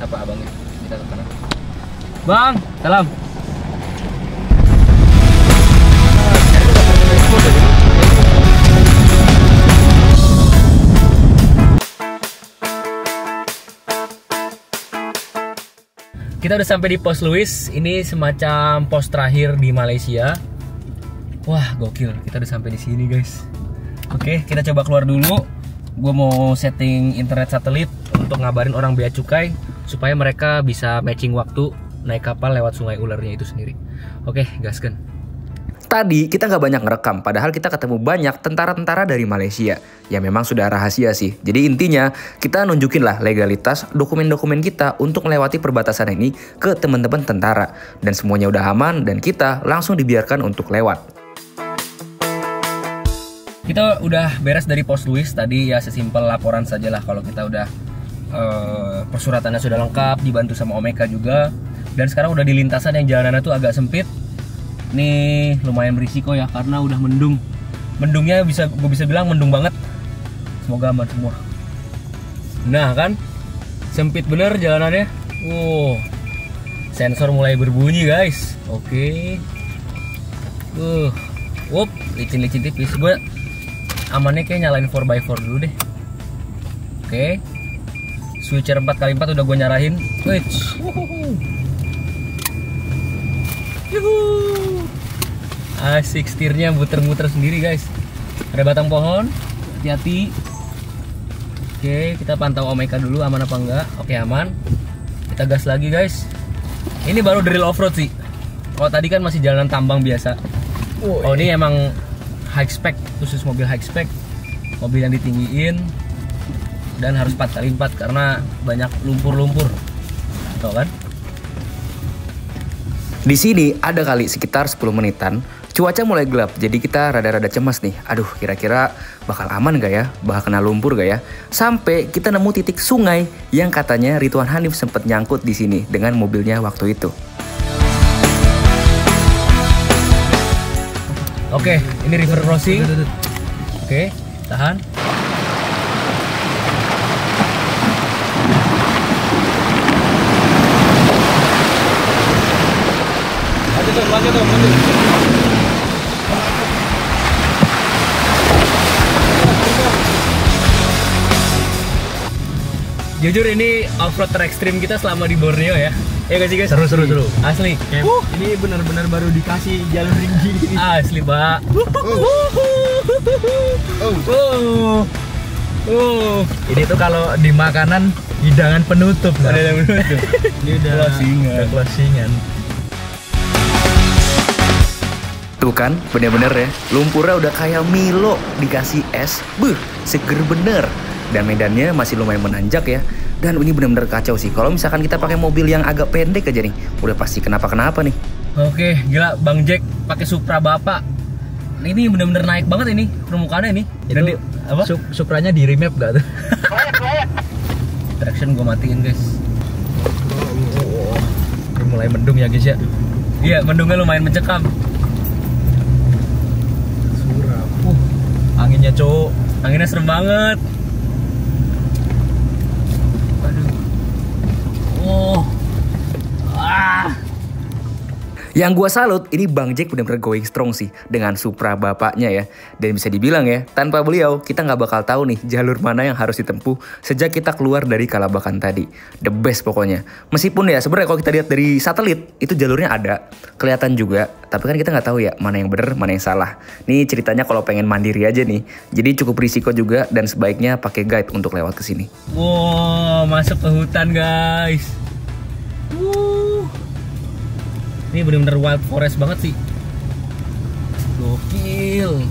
Apa abangnya? Kita ke kanan. Bang, salam. Kita udah sampai di Pos Louis. Ini semacam pos terakhir di Malaysia. Wah, gokil. Kita udah sampai di sini, guys. Oke, kita coba keluar dulu. Gue mau setting internet satelit untuk ngabarin orang bea cukai supaya mereka bisa matching waktu naik kapal lewat Sungai Ulernya itu sendiri. Oke, gaskan. Tadi kita nggak banyak ngerekam, padahal kita ketemu banyak tentara-tentara dari Malaysia. Ya memang sudah rahasia sih. Jadi intinya kita nunjukin lah legalitas dokumen-dokumen kita untuk melewati perbatasan ini ke teman-teman tentara. Dan semuanya udah aman dan kita langsung dibiarkan untuk lewat. Kita udah beres dari Pos Louis tadi, ya sesimpel laporan saja lah kalau kita udah persuratannya sudah lengkap, dibantu sama Omeka juga. Dan sekarang udah di lintasan yang jalanannya tuh agak sempit. Nih lumayan berisiko ya karena udah mendung. Mendungnya gue bisa bilang mendung banget. Semoga aman semua. Nah kan, sempit bener jalanannya. Sensor mulai berbunyi guys. Oke. Licin-licin tipis. Gue amannya kayak nyalain 4x4 dulu deh. Oke. Switcher 4x4 udah gue nyarahin. Switch. Asik, setirnya muter-muter sendiri guys. Ada batang pohon, hati-hati. Oke, kita pantau Omeka dulu aman apa enggak. Oke, aman. Kita gas lagi guys. Ini baru drill off-road sih. Kalau tadi kan masih jalanan tambang biasa. Oh, ini emang high spec, khusus mobil high spec. Mobil yang ditinggiin dan harus 4x4 karena banyak lumpur-lumpur. Tuh kan? Di sini ada kali sekitar 10 menitan, cuaca mulai gelap, jadi kita rada-rada cemas nih. Aduh, kira-kira bakal aman gak ya? Bakal kena lumpur gak ya? Sampai kita nemu titik sungai yang katanya Ridwan Hanif sempat nyangkut di sini dengan mobilnya waktu itu. Oke, ini river crossing. Oke, tahan. Jujur ini off-road terekstrim kita selama di Borneo ya. Ya gak sih guys? Seru. Asli. Ini benar-benar baru dikasih jalur ringgi. Asli, Pak. Ini tuh kalau di makanan hidangan penutup. Ada yang menutup. Ini udah closingan. Tuh kan, bener-bener ya, lumpurnya udah kayak Milo dikasih es. Buh, seger bener. Dan medannya masih lumayan menanjak ya. Dan ini bener-bener kacau sih. Kalau misalkan kita pakai mobil yang agak pendek aja nih, udah pasti kenapa-kenapa nih. Oke, gila Bang Jack pakai Supra Bapak. Ini bener-bener naik banget ini permukaannya ini. Dan Itu apa? Supranya di remap gak tuh? Traction gue matiin guys. Ini mulai mendung ya guys ya. Iya, mendungnya lumayan mencekam. Suram. Anginnya cowok. Anginnya serem banget. Aduh. Yang gua salut, ini Bang Jack bener-bener going strong sih dengan Supra bapaknya ya. Dan bisa dibilang ya, tanpa beliau kita nggak bakal tahu nih jalur mana yang harus ditempuh sejak kita keluar dari Kalabakan tadi. The best pokoknya. Meskipun ya sebenarnya kalau kita lihat dari satelit itu jalurnya ada, kelihatan juga. Tapi kan kita nggak tahu ya mana yang bener, mana yang salah. Nih ceritanya kalau pengen mandiri aja nih. Jadi cukup risiko juga dan sebaiknya pakai guide untuk lewat ke sini. Wow, masuk ke hutan guys. Ini bener-bener wild forest banget sih. Gokil.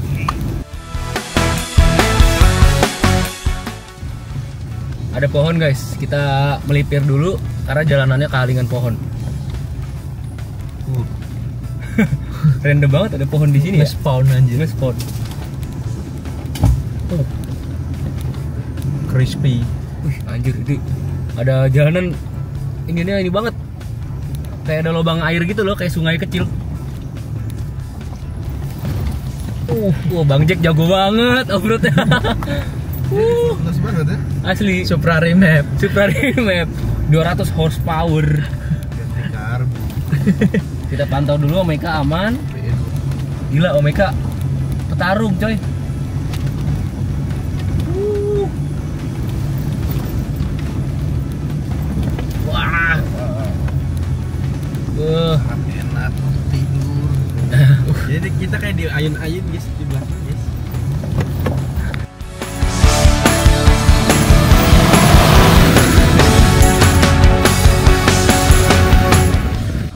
Ada pohon guys, kita melipir dulu karena jalanannya kehalingan pohon. Random banget ada pohon di sini ya. Nge-spawn anjir. Nge-spawn. Crispy. Wih, anjir ini ada jalanan ini banget. Kayak ada lubang air gitu loh, kayak sungai kecil. Wah, Bang Jack jago banget off-roadnya. Banget ya. Asli. Supra remap. 200 horsepower. Kita pantau dulu Omeka aman. Gila Omeka petarung coy. Wah. Enak tidur. Jadi kita kayak di ayun-ayun guys di belakang guys.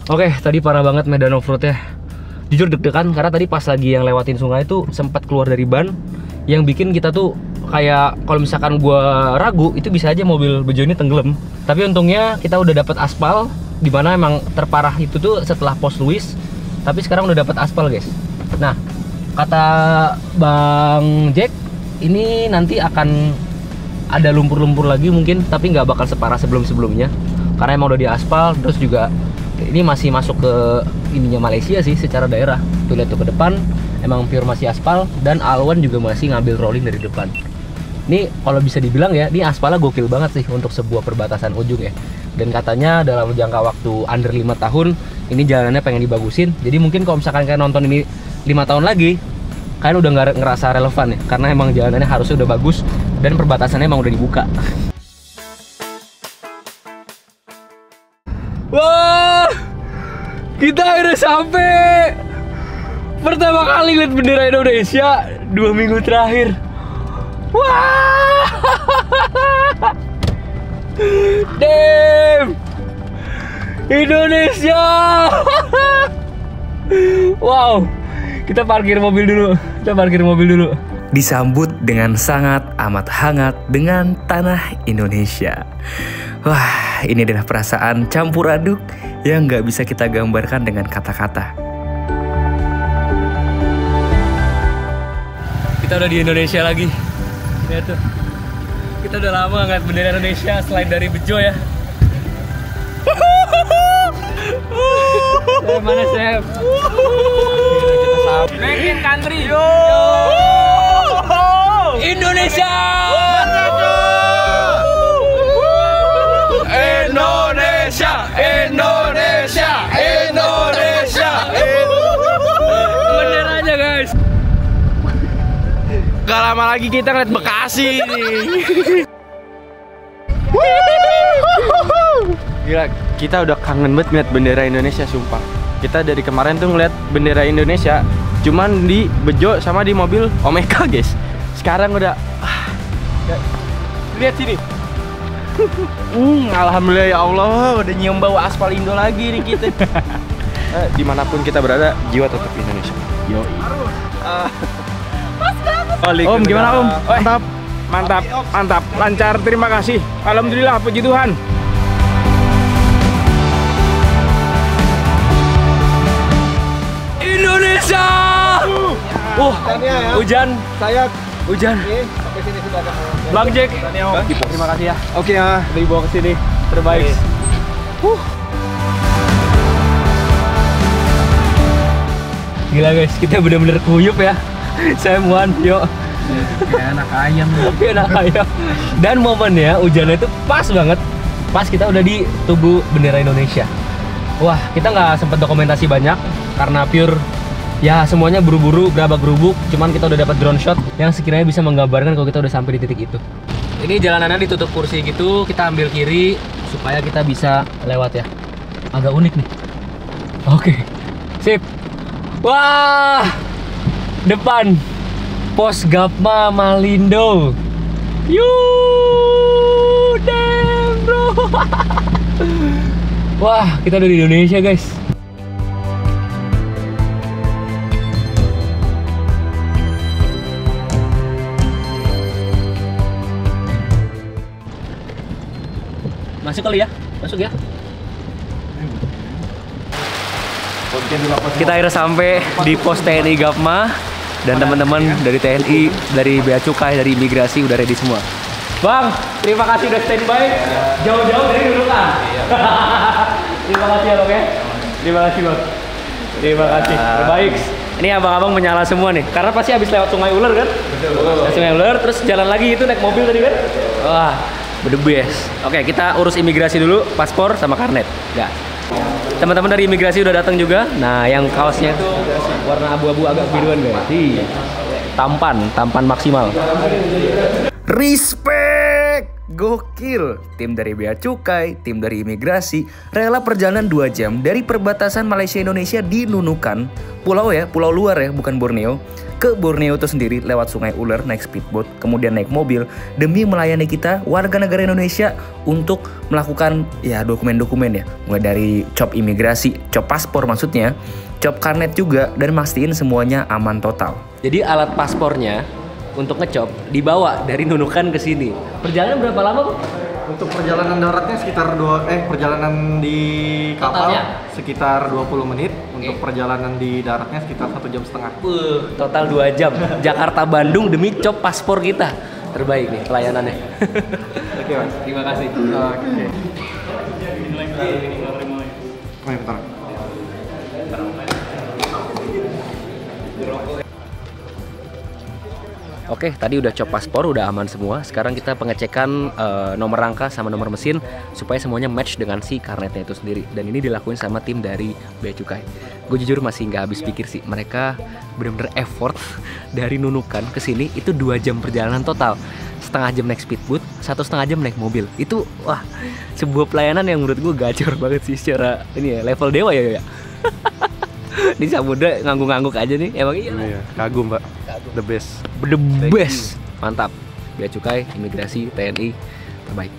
Oke, tadi parah banget medan off-road ya. Jujur deg-degan karena tadi pas lagi yang lewatin sungai itu sempat keluar dari ban yang bikin kita tuh kayak kalau misalkan gua ragu itu bisa aja mobil Bejo ini tenggelam. Tapi untungnya kita udah dapat aspal, dimana emang terparah itu tuh setelah Pos Louis. Tapi sekarang udah dapat aspal guys. Nah, kata Bang Jack ini nanti akan ada lumpur-lumpur lagi mungkin, tapi nggak bakal separah sebelum-sebelumnya karena emang udah di aspal. Terus juga ini masih masuk ke ininya Malaysia sih secara daerah. Tuh lihat tuh ke depan emang pure masih aspal, dan Alwan juga masih ngambil rolling dari depan. Ini kalau bisa dibilang ya, ini aspalnya gokil banget sih untuk sebuah perbatasan ujung ya. Dan katanya dalam jangka waktu under 5 tahun ini jalanannya pengen dibagusin. Jadi mungkin kalau misalkan kalian nonton ini 5 tahun lagi, kalian udah nggak ngerasa relevan ya, karena emang jalanannya harusnya udah bagus dan perbatasannya emang udah dibuka. Wah, kita akhirnya sampai. Pertama kali lihat bendera Indonesia 2 minggu terakhir. Wah, damn, Indonesia. Wow, kita parkir mobil dulu. Disambut dengan sangat amat hangat dengan tanah Indonesia. Wah, ini adalah perasaan campur aduk yang nggak bisa kita gambarkan dengan kata-kata. Kita udah di Indonesia lagi. Lihat tuh, kita udah lama ngeliat bendera Indonesia selain dari Bejo ya. Mana Chef? Kita sampai. Making country. Yo. Indonesia. Indonesia. Benderanya guys. Gak lama lagi kita ngeliat Bekasi nih. Gila, kita udah kangen banget ngeliat bendera Indonesia, sumpah. Kita dari kemarin tuh ngeliat bendera Indonesia cuman di Bejo sama di mobil Omega, guys. Sekarang udah lihat sini. Alhamdulillah ya Allah, udah nyium bau aspal Indo lagi nih kita. Dimanapun kita berada, jiwa tetap Indonesia. Yo. Om, gimana Om? Mantap, lancar, terima kasih. Alhamdulillah, puji Tuhan. Indonesia. Hujan. Hujan. Bang Jack. Terima kasih ya. Oke ya, dibawa ke sini. Terbaik. Gila guys, kita bener-bener kuyup ya. Saya Muan, yuk. Kayak anak ayam. Dan momennya hujannya itu pas banget. Pas kita udah di Tugu Bendera Indonesia. Wah, kita nggak sempat dokumentasi banyak karena pure ya semuanya buru-buru, gerabak-gerubuk. Cuman kita udah dapat drone shot yang sekiranya bisa menggambarkan kalau kita udah sampai di titik itu. Ini jalanannya ditutup kursi gitu, kita ambil kiri supaya kita bisa lewat ya. Agak unik nih. Oke, sip. Wah, depan Pos Gapma Malindo. Damn bro. Wah, kita udah di Indonesia guys. Masuk kali ya? Masuk ya? Kita akhirnya sampai di pos TNI Gapma. Dan teman-teman dari TNI, dari Bea Cukai, dari imigrasi udah ready semua. Bang, terima kasih udah standby jauh-jauh dari Nunukan. Terima kasih ya Bang ya. Terima kasih Bang. Terima kasih. Terbaik. Ini abang-abang menyala semua nih. Karena pasti habis lewat Sungai Uler kan? Betul. Sungai Uler, terus jalan lagi itu naik mobil tadi kan? Wah, the best. Oke, kita urus imigrasi dulu, paspor sama karnet. Ya. Teman-teman dari imigrasi udah datang juga. Nah, yang kaosnya itu warna abu-abu agak biruan guys. Tampan maksimal. Respect! Gokil! Tim dari Bea Cukai, tim dari imigrasi rela perjalanan 2 jam dari perbatasan Malaysia Indonesia di Nunukan, pulau luar ya, bukan Borneo, ke Borneo itu sendiri lewat Sungai Uler naik speedboat, kemudian naik mobil demi melayani kita warga negara Indonesia untuk melakukan ya dokumen-dokumen ya, mulai dari cop imigrasi, cop paspor maksudnya, cop karnet juga, dan mastiin semuanya aman total. Jadi alat paspornya untuk ngecop dibawa dari Nunukan ke sini. Perjalanan berapa lama, Bang? Untuk perjalanan daratnya sekitar perjalanan di kapal totalnya? Sekitar 20 menit. Untuk perjalanan di daratnya sekitar 1,5 jam. Total 2 jam. Jakarta Bandung demi cop paspor kita. Terbaik nih pelayanannya. Oke, Mas. Terima kasih. Oke. Bentar. Oke, tadi udah cop paspor, udah aman semua. Sekarang kita pengecekan nomor rangka sama nomor mesin supaya semuanya match dengan si karnetnya itu sendiri. Dan ini dilakuin sama tim dari Bea Cukai. Gue jujur masih nggak habis pikir sih. Mereka bener-bener effort dari Nunukan ke sini itu 2 jam perjalanan total. Setengah jam naik speedboat, 1,5 jam naik mobil. Itu wah, sebuah pelayanan yang menurut gue gacor banget sih secara ini ya, level dewa ya. Di samudra ngangguk-ngangguk aja nih. Emang iya. Kagum, Pak. The best. The best. Mantap. Bea Cukai, imigrasi, TNI terbaik.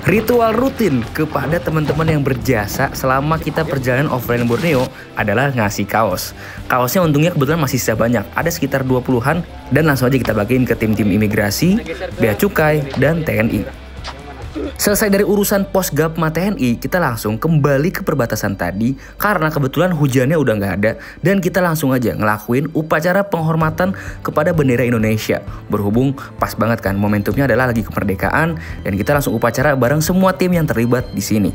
Ritual rutin kepada teman-teman yang berjasa selama kita perjalanan offline Borneo adalah ngasih kaos. Kaosnya untungnya kebetulan masih sisa banyak, ada sekitar 20-an, dan langsung aja kita bagiin ke tim-tim imigrasi, Bea Cukai, dan TNI. Selesai dari urusan pos Gapma TNI, kita langsung kembali ke perbatasan tadi karena kebetulan hujannya udah nggak ada dan kita langsung aja ngelakuin upacara penghormatan kepada bendera Indonesia. Berhubung pas banget kan momentumnya adalah lagi kemerdekaan dan kita langsung upacara bareng semua tim yang terlibat di sini.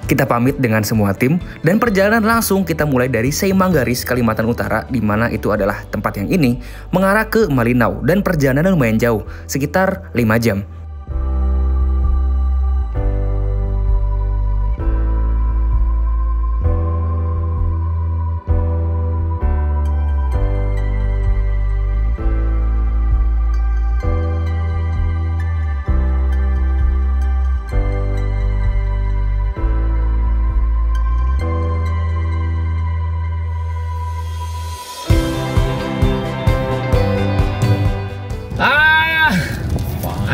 Kita pamit dengan semua tim dan perjalanan langsung kita mulai dari Seimanggaris, Kalimantan Utara, di mana itu adalah tempat yang ini, mengarah ke Malinau dan perjalanan lumayan jauh, sekitar 5 jam.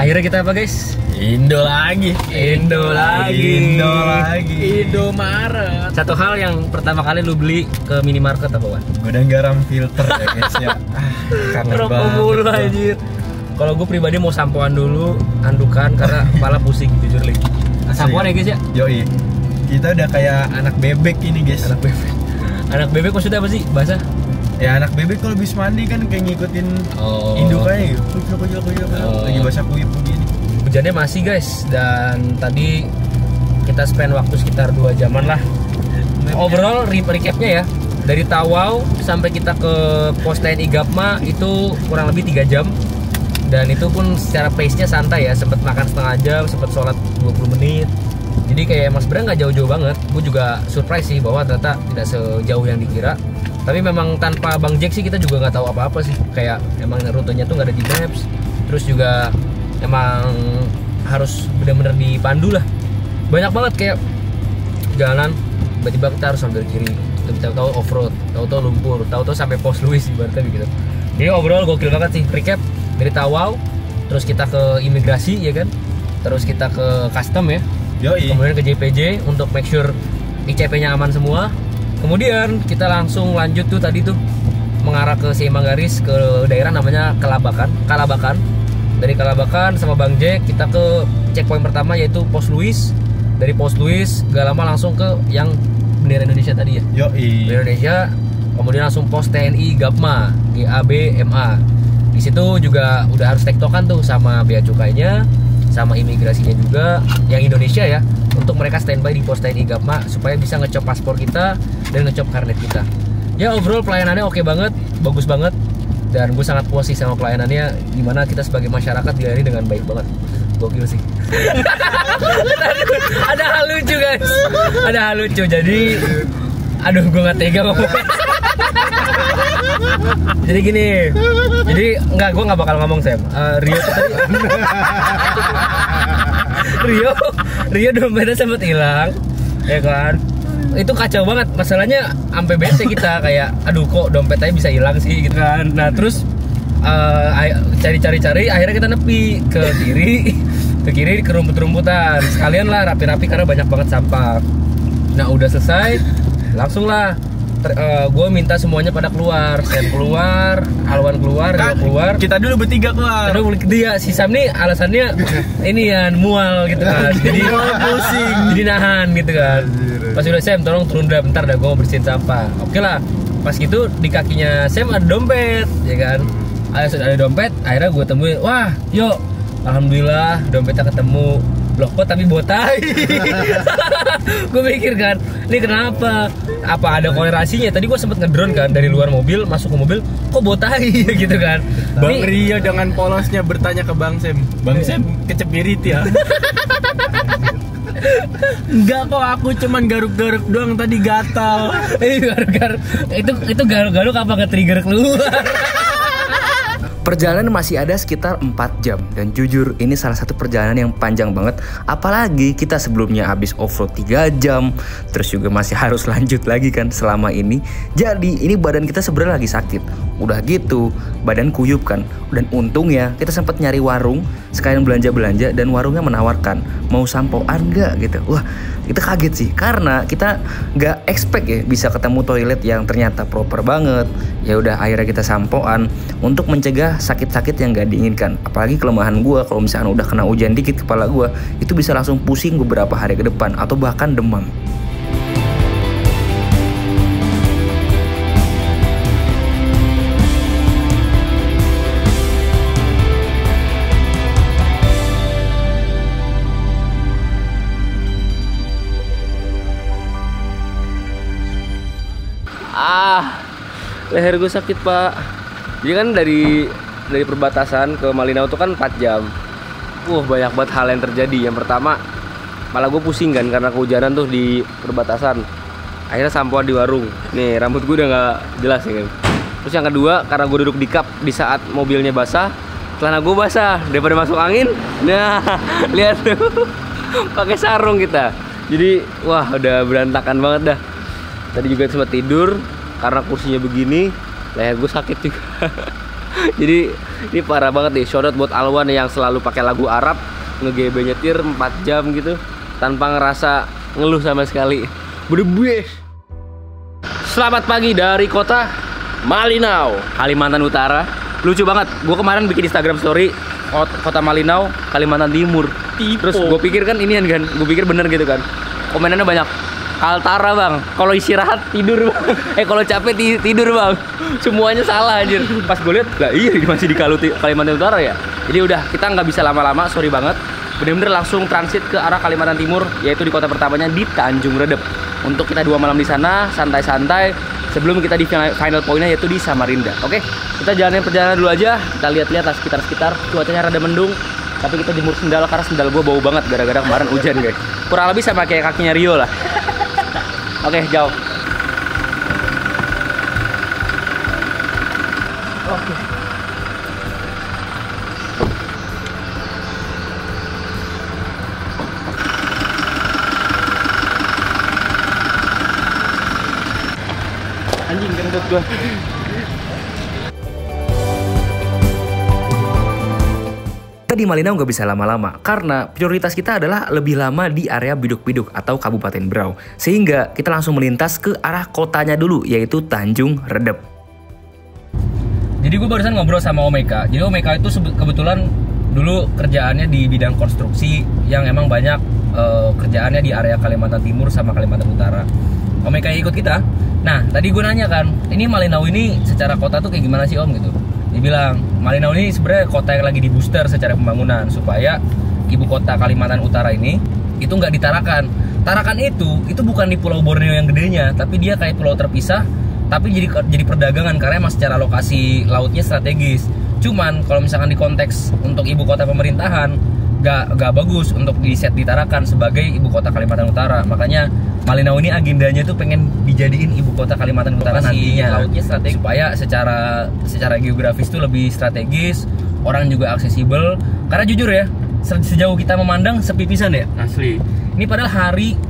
Akhirnya kita apa guys? Indo lagi. Indomaret. Satu hal yang pertama kali lu beli ke minimarket apa Wan? Gudang garam filter ya guys ya. Kangen Rokok mulu anjir. Kalau gue pribadi mau sampoan dulu, andukan karena kepala pusing jujur li. Sampoan ya guys ya? Yoi. Kita udah kayak anak bebek ini guys. Anak bebek maksudnya apa sih bahasa? Ya anak bebek kalau habis mandi kan kayak ngikutin indukannya gitu. Lagi basah kuyup begini. Hujannya masih guys, dan tadi kita spend waktu sekitar 2 jaman lah. Overall recapnya ya, dari Tawau sampai kita ke pos TNI Gapma itu kurang lebih 3 jam. Dan itu pun secara pace-nya santai ya, sempet makan setengah jam, sempet sholat 20 menit. Jadi kayak emang sebenarnya nggak jauh-jauh banget. Gue juga surprise sih bahwa ternyata tidak sejauh yang dikira. Tapi memang tanpa Bang Jack sih kita juga nggak tahu apa-apa sih. Kayak emang rutenya tuh nggak ada di maps. Terus juga emang harus benar-benar dipandu lah. Banyak banget kayak jalan, tiba-tiba kita harus ambil kiri. Tahu-tahu off-road, tahu-tahu lumpur, tahu-tahu sampai pos Louis ibaratnya gitu. Jadi overall gokil banget sih. Recap dari Tawau, terus kita ke imigrasi ya kan. Terus kita ke custom ya. Yoi. Kemudian ke JPJ untuk make sure ICP-nya aman semua. Kemudian kita langsung lanjut tuh tadi tuh mengarah ke Seimanggaris ke daerah namanya Kalabakan. Dari Kalabakan sama Bang Jack kita ke checkpoint pertama yaitu Pos Louis. Dari Pos Louis gak lama langsung ke yang bendera Indonesia tadi ya. Yoi. Bendera Indonesia. Kemudian langsung Pos TNI Gapma, GABMA. Di situ juga udah harus tektokan tuh sama bea cukainya, sama imigrasinya juga yang Indonesia ya, untuk mereka standby di pos TNI Gapma supaya bisa ngecop paspor kita dan ngecop karnet kita. Ya overall pelayanannya oke banget, bagus banget, dan gue sangat puas sih sama pelayanannya, dimana kita sebagai masyarakat dilayani dengan baik banget. Gokil sih. Ada hal lucu guys, ada hal lucu. Jadi aduh gue nggak tega ngomongnya. Jadi gini, gue nggak bakal ngomong Sam. Rio tuh tadi, Rio dompetnya sempat hilang, ya kan? Itu kacau banget, masalahnya sampai bete kita kayak, aduh kok dompetnya bisa hilang sih gitu kan? Nah terus cari, akhirnya kita nepi ke kiri ke rumput-rumputan, sekalian lah rapi-rapi karena banyak banget sampah. Nah udah selesai, langsung lah. Gue minta semuanya pada keluar, Sam keluar, Alwan keluar, Rio keluar. Kita dulu bertiga keluar. Karena dia si Sam nih alasannya ini ya mual gitu kan. Jadi pusing. Jadi nahan gitu kan. Pas udah Sam tolong turun dah bentar dah gue mau bersihin sampah. Oke lah. Pas gitu di kakinya Sam ada dompet, ya kan. ada dompet, akhirnya gue temuin, wah yuk, alhamdulillah dompetnya ketemu. Loh kok tapi botai. Gue mikir kan, ini kenapa? Apa ada kolerasinya? Tadi gue sempet ngedrone kan dari luar mobil masuk ke mobil, kok botai gitu kan. Bang Rio dengan polosnya bertanya ke Bang Sem. Bang Sem kecepirit ya. Enggak kok, aku cuman garuk-garuk doang tadi gatal. Garuk-garuk. Itu garuk-garuk apa nge-trigger keluar? Perjalanan masih ada sekitar 4 jam dan jujur ini salah satu perjalanan yang panjang banget, apalagi kita sebelumnya habis off-road 3 jam terus juga masih harus lanjut lagi kan selama ini. Jadi ini badan kita sebenarnya lagi sakit, udah gitu badan kuyup kan, dan untungnya kita sempat nyari warung sekalian belanja-belanja dan warungnya menawarkan mau sampoan gak gitu. Wah kita kaget sih karena kita gak expect ya bisa ketemu toilet yang ternyata proper banget. Ya udah akhirnya kita sampoan untuk mencegah sakit-sakit yang gak diinginkan. Apalagi kelemahan gue kalau misalkan udah kena hujan dikit kepala gue itu bisa langsung pusing beberapa hari ke depan atau bahkan demam. Leher gue sakit pak. Jadi kan dari perbatasan ke Malinau itu kan 4 jam. Banyak banget hal yang terjadi. Yang pertama, malah gue pusing kan karena kehujanan tuh di perbatasan. Akhirnya sampoan di warung. Nih rambut gue udah nggak jelas ya kan. Terus yang kedua, karena gue duduk di kap di saat mobilnya basah, celana gue basah daripada masuk angin. Nah lihat tuh, pakai sarung kita. Jadi udah berantakan banget dah. Tadi juga sempat tidur karena kursinya begini, leher gue sakit juga. Jadi ini parah banget nih. Shout out buat Alwan yang selalu pakai lagu Arab nge-GB nyetir 4 jam gitu tanpa ngerasa ngeluh sama sekali. Bener-bener. Selamat pagi dari kota Malinau, Kalimantan Utara. Lucu banget, gue kemarin bikin Instagram story kota Malinau, Kalimantan Timur. Terus gue pikir kan inian kan, gue pikir bener gitu kan. Komenannya banyak. Kaltara bang, kalau istirahat tidur bang, kalau capek tidur bang, semuanya salah anjir. Pas gue lihat, lah iya masih di Kalimantan Utara ya. Jadi udah kita nggak bisa lama-lama, sorry banget. Bener-bener langsung transit ke arah Kalimantan Timur, yaitu di kota pertamanya di Tanjung Redep. Untuk kita 2 malam di sana, santai-santai. Sebelum kita di final pointnya yaitu di Samarinda. Oke, kita jalanin perjalanan dulu aja. Kita lihat-lihat lah sekitar-sekitar. Cuacanya rada mendung, tapi kita jemur sendal karena sendal gue bau banget gara-gara kemarin hujan guys. Kurang lebih sama kayak kakinya Rio lah. Oke, jauh. Oke. Anjing kentut gua. Kita di Malinau nggak bisa lama-lama karena prioritas kita adalah lebih lama di area Biduk-Biduk atau Kabupaten Berau. Sehingga kita langsung melintas ke arah kotanya dulu yaitu Tanjung Redep. Jadi gue barusan ngobrol sama Omeka. Jadi Omeka itu kebetulan dulu kerjaannya di bidang konstruksi yang emang banyak kerjaannya di area Kalimantan Timur sama Kalimantan Utara. Omeka ikut kita. Nah tadi gue nanya kan, ini Malinau ini secara kota tuh kayak gimana sih om gitu? Dia bilang Malinau ini sebenarnya kota yang lagi di booster secara pembangunan supaya ibu kota Kalimantan Utara ini itu nggak di Tarakan. Tarakan itu bukan di Pulau Borneo yang gedenya, tapi dia kayak pulau terpisah, tapi jadi perdagangan karena emang secara lokasi lautnya strategis. Cuman kalau misalkan di konteks untuk ibu kota pemerintahan nggak bagus untuk di set di Tarakan sebagai ibu kota Kalimantan Utara. Makanya Malinau ini agendanya tuh pengen dijadiin ibu kota Kalimantan Utara nantinya. Lautnya strategis supaya secara geografis tuh lebih strategis, orang juga aksesibel. Karena jujur ya, sejauh kita memandang sepi pisan ya. Asli. Ini padahal hari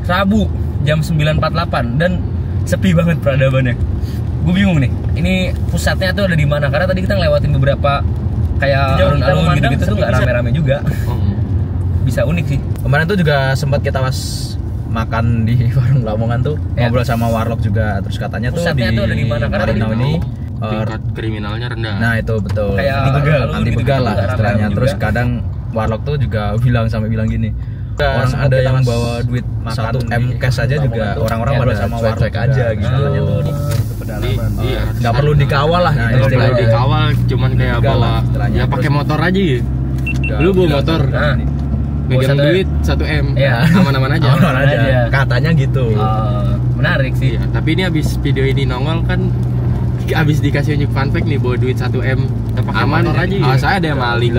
Rabu jam 9.48 dan sepi banget peradabannya. Gue bingung nih, ini pusatnya tuh ada di mana? Karena tadi kita ngelewatin beberapa kayak alun-alun gitu-gitu tuh nggak rame-rame juga. Bisa unik sih. Kemarin tuh juga sempat kita pas makan di warung Lamongan tuh ngobrol sama warlock juga, terus katanya pusatnya tuh ada di mana? Karena Malinau ini tingkat kriminalnya rendah. Nah itu betul. Kayak anti begal lah istilahnya. Terus kadang warlock tuh juga bilang gini. Orang ada yang bawa duit 1 M cash aja juga orang-orang pada sama warlock aja gitu. pedalaman. Iya, Nggak perlu dikawal lah gitu. Nggak perlu istilahnya. dikawal, cuman kayak Enggak bawa lah, istilahnya. ya pakai Terus- motor aja ya. Lu bawa motor, megang 1M. duit 1M, Iya. aman-aman aja. Aman aja. aja. Katanya gitu. Menarik sih. Iya, tapi ini abis video ini nongol kan, abis dikasih unjuk fun fact nih, bawa duit 1M, aman motor aja ya? aja. Saya ada yang maling.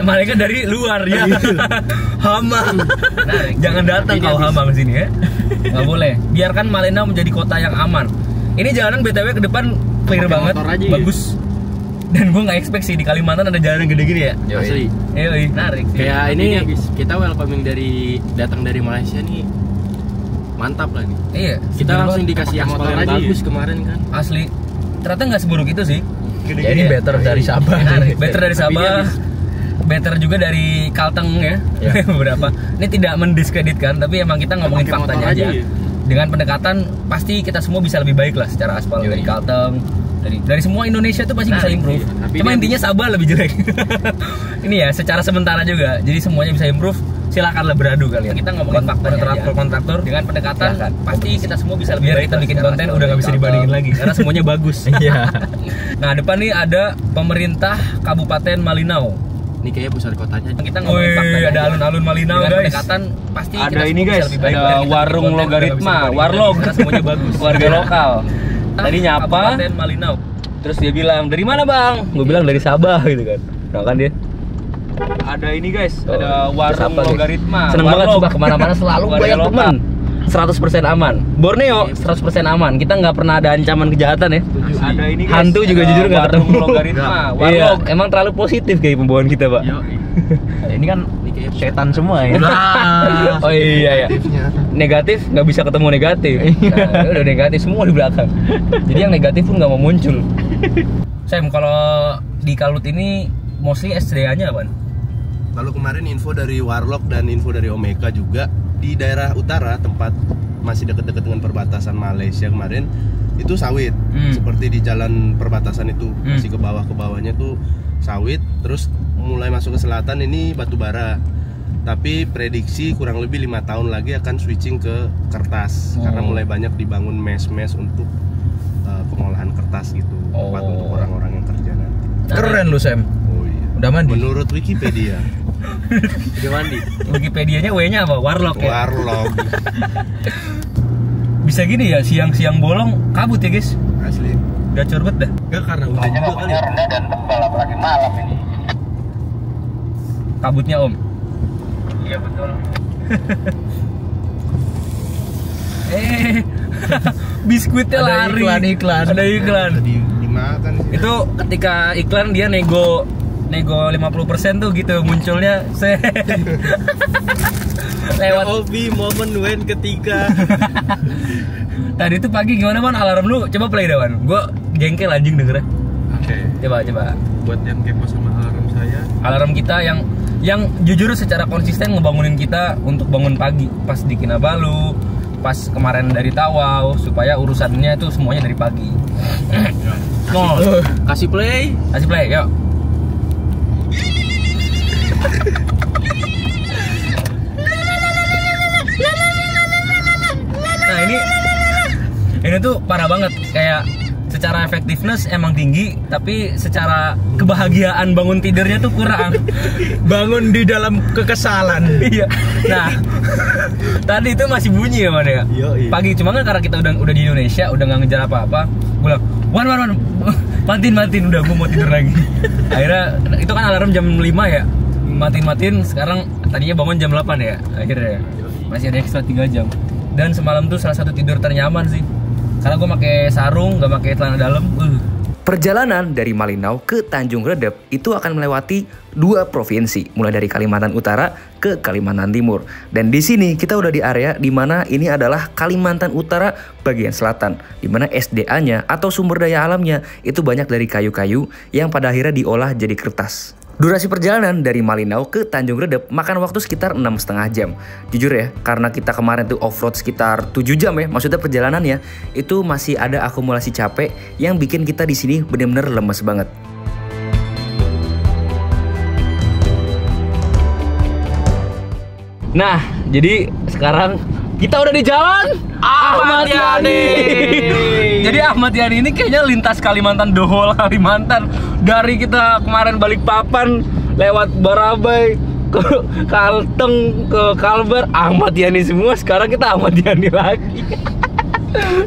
Malaikat dari luar ya. Hama. Menarik. Jangan datang kau Hama ke sini ya. Nggak boleh. Biarkan Malinau menjadi kota yang aman. Ini jalanan BTW ke depan clear Pakai banget, motor aja ya? bagus. Dan gue nggak expect sih di Kalimantan ada jalan yang gede gini ya. Asli. Menarik sih. Kayak ini abis kita welcoming datang dari Malaysia nih, mantap lah nih. Iya. Kita langsung dikasih pakai aspal motor yang aja bagus kemarin kan. Asli. Ternyata nggak seburuk itu sih. Ya, ini better dari Sabah. Menarik. Better dari Tapi Sabah. dia Better juga dari Kalteng ya. Beberapa. Ini tidak mendiskreditkan, tapi emang kita ngomongin Pakai faktanya motor aja. aja ya. Dengan pendekatan pasti kita semua bisa lebih baik lah secara aspal dari Kalteng. Dari semua Indonesia tuh pasti bisa improve. iya. Tapi Cuma dia intinya Sabah lebih jelek. Ini ya secara sementara juga. Jadi semuanya bisa improve. Silakanlah beradu kalian. Kita ngomongin kontraktor dengan pendekatan pasti kita semua bisa lebih baik. Kita bikin konten udah nggak bisa dibandingin lagi karena semuanya bagus. Iya. Nah, depan nih ada pemerintah Kabupaten Malinau. Ini kayaknya pusat kotanya. Kita ngomongin faktanya ada aja. alun-alun Malinau, Dengan guys. pendekatan pasti Ada kita ini, semua guys, bisa lebih baik. ada Dan kita bikin warung konten udah nggak logaritma, bisa dibandingin warlog. karena semuanya bagus. Warga lokal. Tadi nyapa. Kabupaten Malinau. Terus dia bilang, "Dari mana, Bang?" Gue bilang dari Sabah gitu kan. Nah kan dia. Ada ini, guys. Ada warung logaritma. Seneng banget warlog. sumpah kemana-mana selalu Warga banyak lokal. teman. 100% aman. Borneo 100% aman. Kita nggak pernah ada ancaman kejahatan ya. Ada ini, guys. Hantu juga Ada jujur nggak warung ketemu. logaritma, Iya, warlog. emang terlalu positif kayak pembawaan kita, Pak. Ini kan setan semua ya. Oh iya ya. Negatif nggak bisa ketemu negatif. Nah, udah negatif semua di belakang. Jadi yang negatif pun nggak mau muncul. Sam, kalau di Kalut ini mostly SDA-nya apaan? Lalu kemarin info dari Warlock dan info dari Omega juga di daerah utara tempat masih dekat-dekat dengan perbatasan Malaysia kemarin itu sawit. Seperti di jalan perbatasan itu masih ke bawahnya tuh sawit, terus mulai masuk ke selatan ini batu bara. Tapi prediksi kurang lebih 5 tahun lagi akan switching ke kertas karena mulai banyak dibangun mes-mes untuk pengolahan kertas gitu, tempat untuk orang-orang yang kerja nanti. Keren lu, Sam. Oh iya. Udah mandi? Menurut Wikipedia. Udah mandi. Wikipedianya W-nya apa? Warlock ya? Warlock. Bisa gini ya, siang-siang bolong kabut ya guys. Asli. Gacor banget dah. Enggak karena hujan juga kali ya. rendah dan tebal apalagi malam ini. Kabutnya Om. Iya betul. Biskuitnya Ada lari. iklan. Ada iklan. Dimakan. Itu ketika iklan dia nego 50% tuh gitu munculnya lewat. Obi momen when ketika. Tadi tuh pagi gimana Man alarm lu? Coba play dah Man. Gua jengkel anjing dengernya. Oke. Coba. Buat yang kepo sama alarm saya. Alarm kita yang jujur secara konsisten ngebangunin kita untuk bangun pagi pas di Kinabalu, pas kemarin dari Tawau, supaya urusannya itu semuanya dari pagi. Kasih play. Kasih play, yuk. Nah ini tuh parah banget, kayak secara efektiveness emang tinggi, tapi secara kebahagiaan bangun tidurnya tuh kurang. Bangun di dalam kekesalan. Iya. Nah, tadi itu masih bunyi ya Man ya. Pagi cuma kan karena kita udah di Indonesia, udah nggak ngejar apa-apa. Gue bilang, Wan, matiin, udah gue mau tidur lagi. Akhirnya itu kan alarm jam 5 ya. Matiin, sekarang tadinya bangun jam 8 ya. Akhirnya masih ada ekstra 3 jam. Dan semalam tuh salah satu tidur ternyaman sih. Karena gue pakai sarung, gak pakai celana dalam. Perjalanan dari Malinau ke Tanjung Redep itu akan melewati 2 provinsi, mulai dari Kalimantan Utara ke Kalimantan Timur. Dan di sini kita udah di area di mana ini adalah Kalimantan Utara bagian selatan, di mana SDA-nya atau sumber daya alamnya itu banyak dari kayu-kayu yang pada akhirnya diolah jadi kertas. Durasi perjalanan dari Malinau ke Tanjung Redep makan waktu sekitar 6,5 jam. Jujur ya, karena kita kemarin tuh off-road sekitar 7 jam ya, maksudnya perjalanannya itu masih ada akumulasi capek yang bikin kita di sini benar-benar lemes banget. Nah, jadi sekarang Kita udah di jalan Ahmad Yani. Jadi Ahmad Yani ini kayaknya lintas Kalimantan, Dohol Kalimantan. Dari kita kemarin Balikpapan lewat Barabai ke Kalteng ke Kalbar, Ahmad Yani semua. Sekarang kita Ahmad Yani lagi.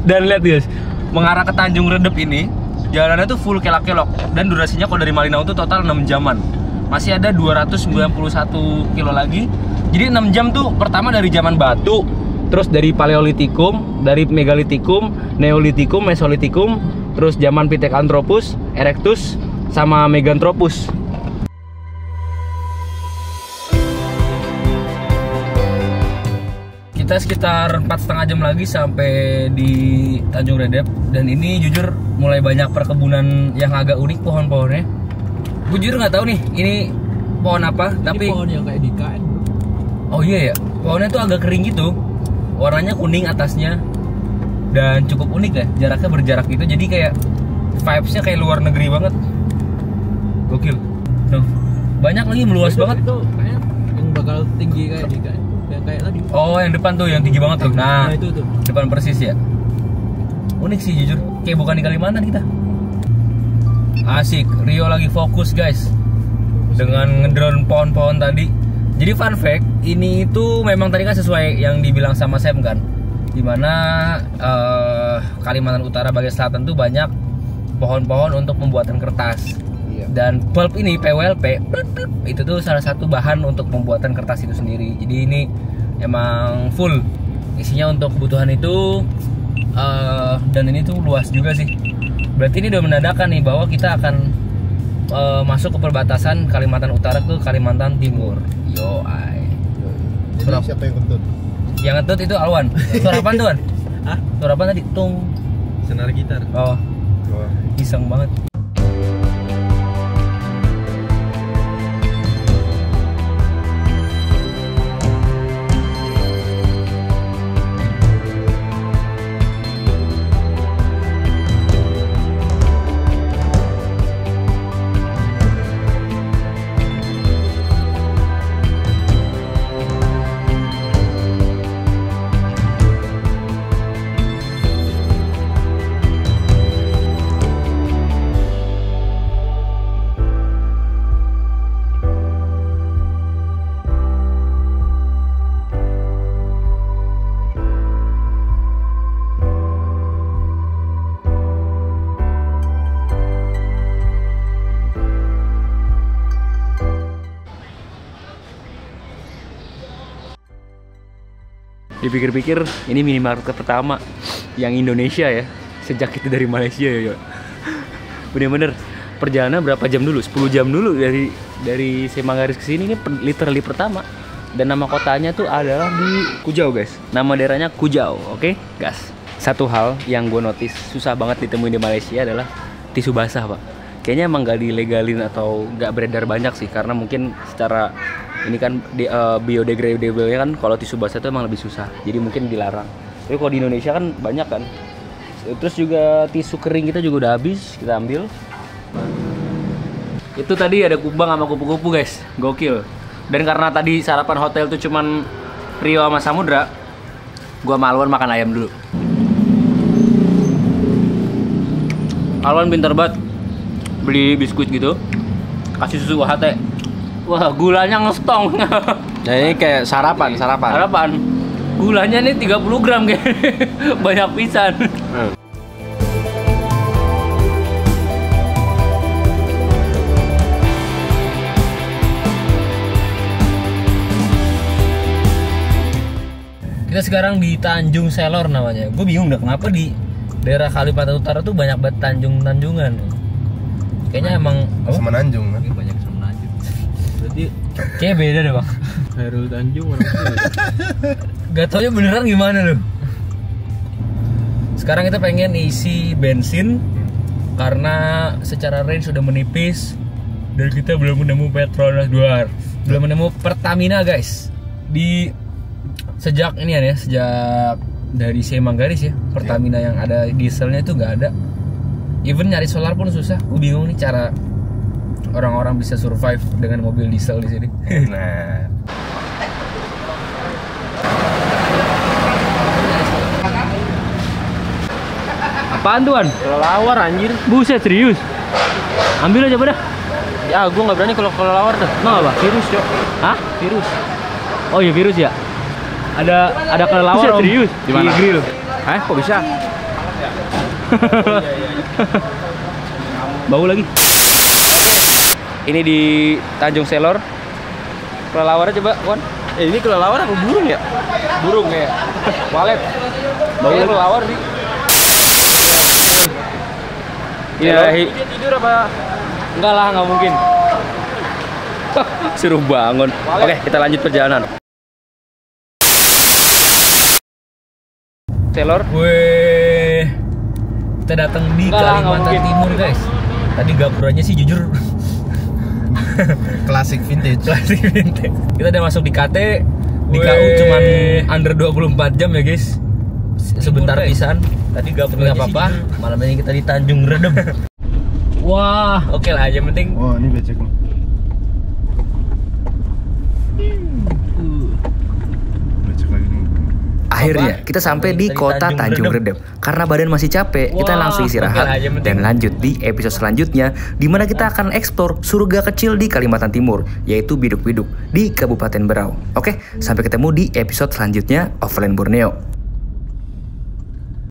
Dan lihat guys, mengarah ke Tanjung Redep ini jalannya tuh full kelak-kelok dan durasinya kalau dari Malinau tuh total 6 jaman. Masih ada 291 kilo lagi. Jadi 6 jam tuh pertama dari zaman batu, terus dari Paleolitikum, dari Megalitikum, Neolitikum, Mesolitikum, terus zaman Pithecanthropus, Erectus, sama Meganthropus. Kita sekitar 4,5 jam lagi sampai di Tanjung Redep. Dan ini jujur mulai banyak perkebunan yang agak unik pohon-pohonnya. Gue jujur nggak tahu nih ini pohon apa, ini tapi pohon yang kayak di KN. Oh iya ya, pohonnya tuh agak kering gitu, warnanya kuning atasnya dan cukup unik ya, jaraknya berjarak gitu, jadi kayak vibesnya kayak luar negeri banget. Gokil. Tuh, banyak lagi, meluas banget. Itu kayak yang bakal tinggi kayak di KN. Yang kayak tadi. Oh, yang depan tuh yang tinggi banget tuh. Nah, itu tuh. Depan persis ya. Unik sih jujur, kayak bukan di Kalimantan kita. Asik, Rio lagi fokus guys dengan ngedrone pohon-pohon tadi. Jadi fun fact, ini itu memang tadi kan sesuai yang dibilang sama Sam kan, dimana Kalimantan Utara bagian selatan tuh banyak pohon-pohon untuk pembuatan kertas. Dan pulp ini PWLP itu tuh salah satu bahan untuk pembuatan kertas itu sendiri. Jadi ini emang full isinya untuk kebutuhan itu, dan ini tuh luas juga sih. Berarti ini udah menandakan nih bahwa kita akan masuk ke perbatasan Kalimantan Utara ke Kalimantan Timur. Yo ai. Jadi siapa yang kentut? Yang kentut itu Alwan. Suara apaan tuh, Wan? Hah? Suara apaan tadi? Tung. Senar gitar. Oh. Iseng banget. Dipikir-pikir ini minimarket pertama yang Indonesia ya, sejak kita dari Malaysia ya. Bener-bener perjalanan berapa jam dulu? 10 jam dulu dari Semanggaris ke sini, ini literally pertama. Dan nama kotanya tuh adalah di Kujau guys. Nama daerahnya Kujau, oke gas. Satu hal yang gue notice susah banget ditemuin di Malaysia adalah tisu basah pak. Kayaknya emang gak dilegalin atau gak beredar banyak sih, karena mungkin secara ini kan biodegradable-nya kan kalau tisu basah itu emang lebih susah, jadi mungkin dilarang. Tapi kalau di Indonesia kan banyak kan. Terus juga tisu kering kita juga udah habis, kita ambil. Itu tadi ada kubang sama kupu-kupu guys, gokil. Dan karena tadi sarapan hotel tuh cuman Rio sama Samudra, gua sama Alwan makan ayam dulu. Alwan pinter banget beli biskuit gitu, kasih susu UHT. Wah, gulanya ngestong. Nah, ini kayak sarapan. Gulanya nih 30 gram kayak. Banyak pisan. Kita sekarang di Tanjung Selor namanya. Gue bingung dah kenapa di daerah Kalimantan Utara tuh banyak banget tanjung-tanjungan. Kayaknya emang Semenanjung kan? Banyak Semenanjung. Berarti kayak beda deh bang. Khairul Tanjung orang itu. Gak taunya beneran gimana loh. Sekarang kita pengen isi bensin karena secara range sudah menipis dan kita belum menemu Petronas 2. Belum menemu Pertamina guys. Di sejak ini ya, sejak dari Semanggaris ya, Pertamina yang ada dieselnya itu nggak ada. Even nyari solar pun susah. Gue bingung nih cara orang-orang bisa survive dengan mobil diesel di sini. Nah, Apaan tuan? Kelelawar anjir. Buset, serius. Ambil aja dah. Ya, gua nggak berani kalau kelelawar dah. Emang apa? Virus, Cok. Hah? Virus. Oh iya, virus ya. Ada kelelawar. Buset, Om. serius? Di mana? Di grill. Hah, kok bisa? Bau lagi. Ini di Tanjung Selor. Kelelawarnya coba, Wan. Ini kelelawar apa burung ya? Burung ya. Walet. Bau kelelawar nih. Iya, Dia tidur apa? enggak lah, nggak mungkin. Suruh bangun. Oke, kita lanjut perjalanan. Selor. Weh, kita datang di Enggak lah, nggak Kalimantan mungkin. Timur guys. Tadi gapuranya sih jujur Klasik vintage. klasik vintage. Kita udah masuk di KT, di Weh. KU cuman under 24 jam ya guys. Sebentar guys. pisan. Tadi gapurnya Nggak apa-apa. Malam ini kita di Tanjung Redem. Wah, oke lah, yang penting Oh, ini becek nih. Becek lagi nih. Akhirnya kita sampai di kota Tanjung Redem. Karena badan masih capek, kita Wah, langsung oke istirahat lah, yang penting. dan lanjut di episode selanjutnya di mana kita akan eksplor surga kecil di Kalimantan Timur, yaitu Biduk Biduk di Kabupaten Berau. Oke, sampai ketemu di episode selanjutnya Offline Borneo.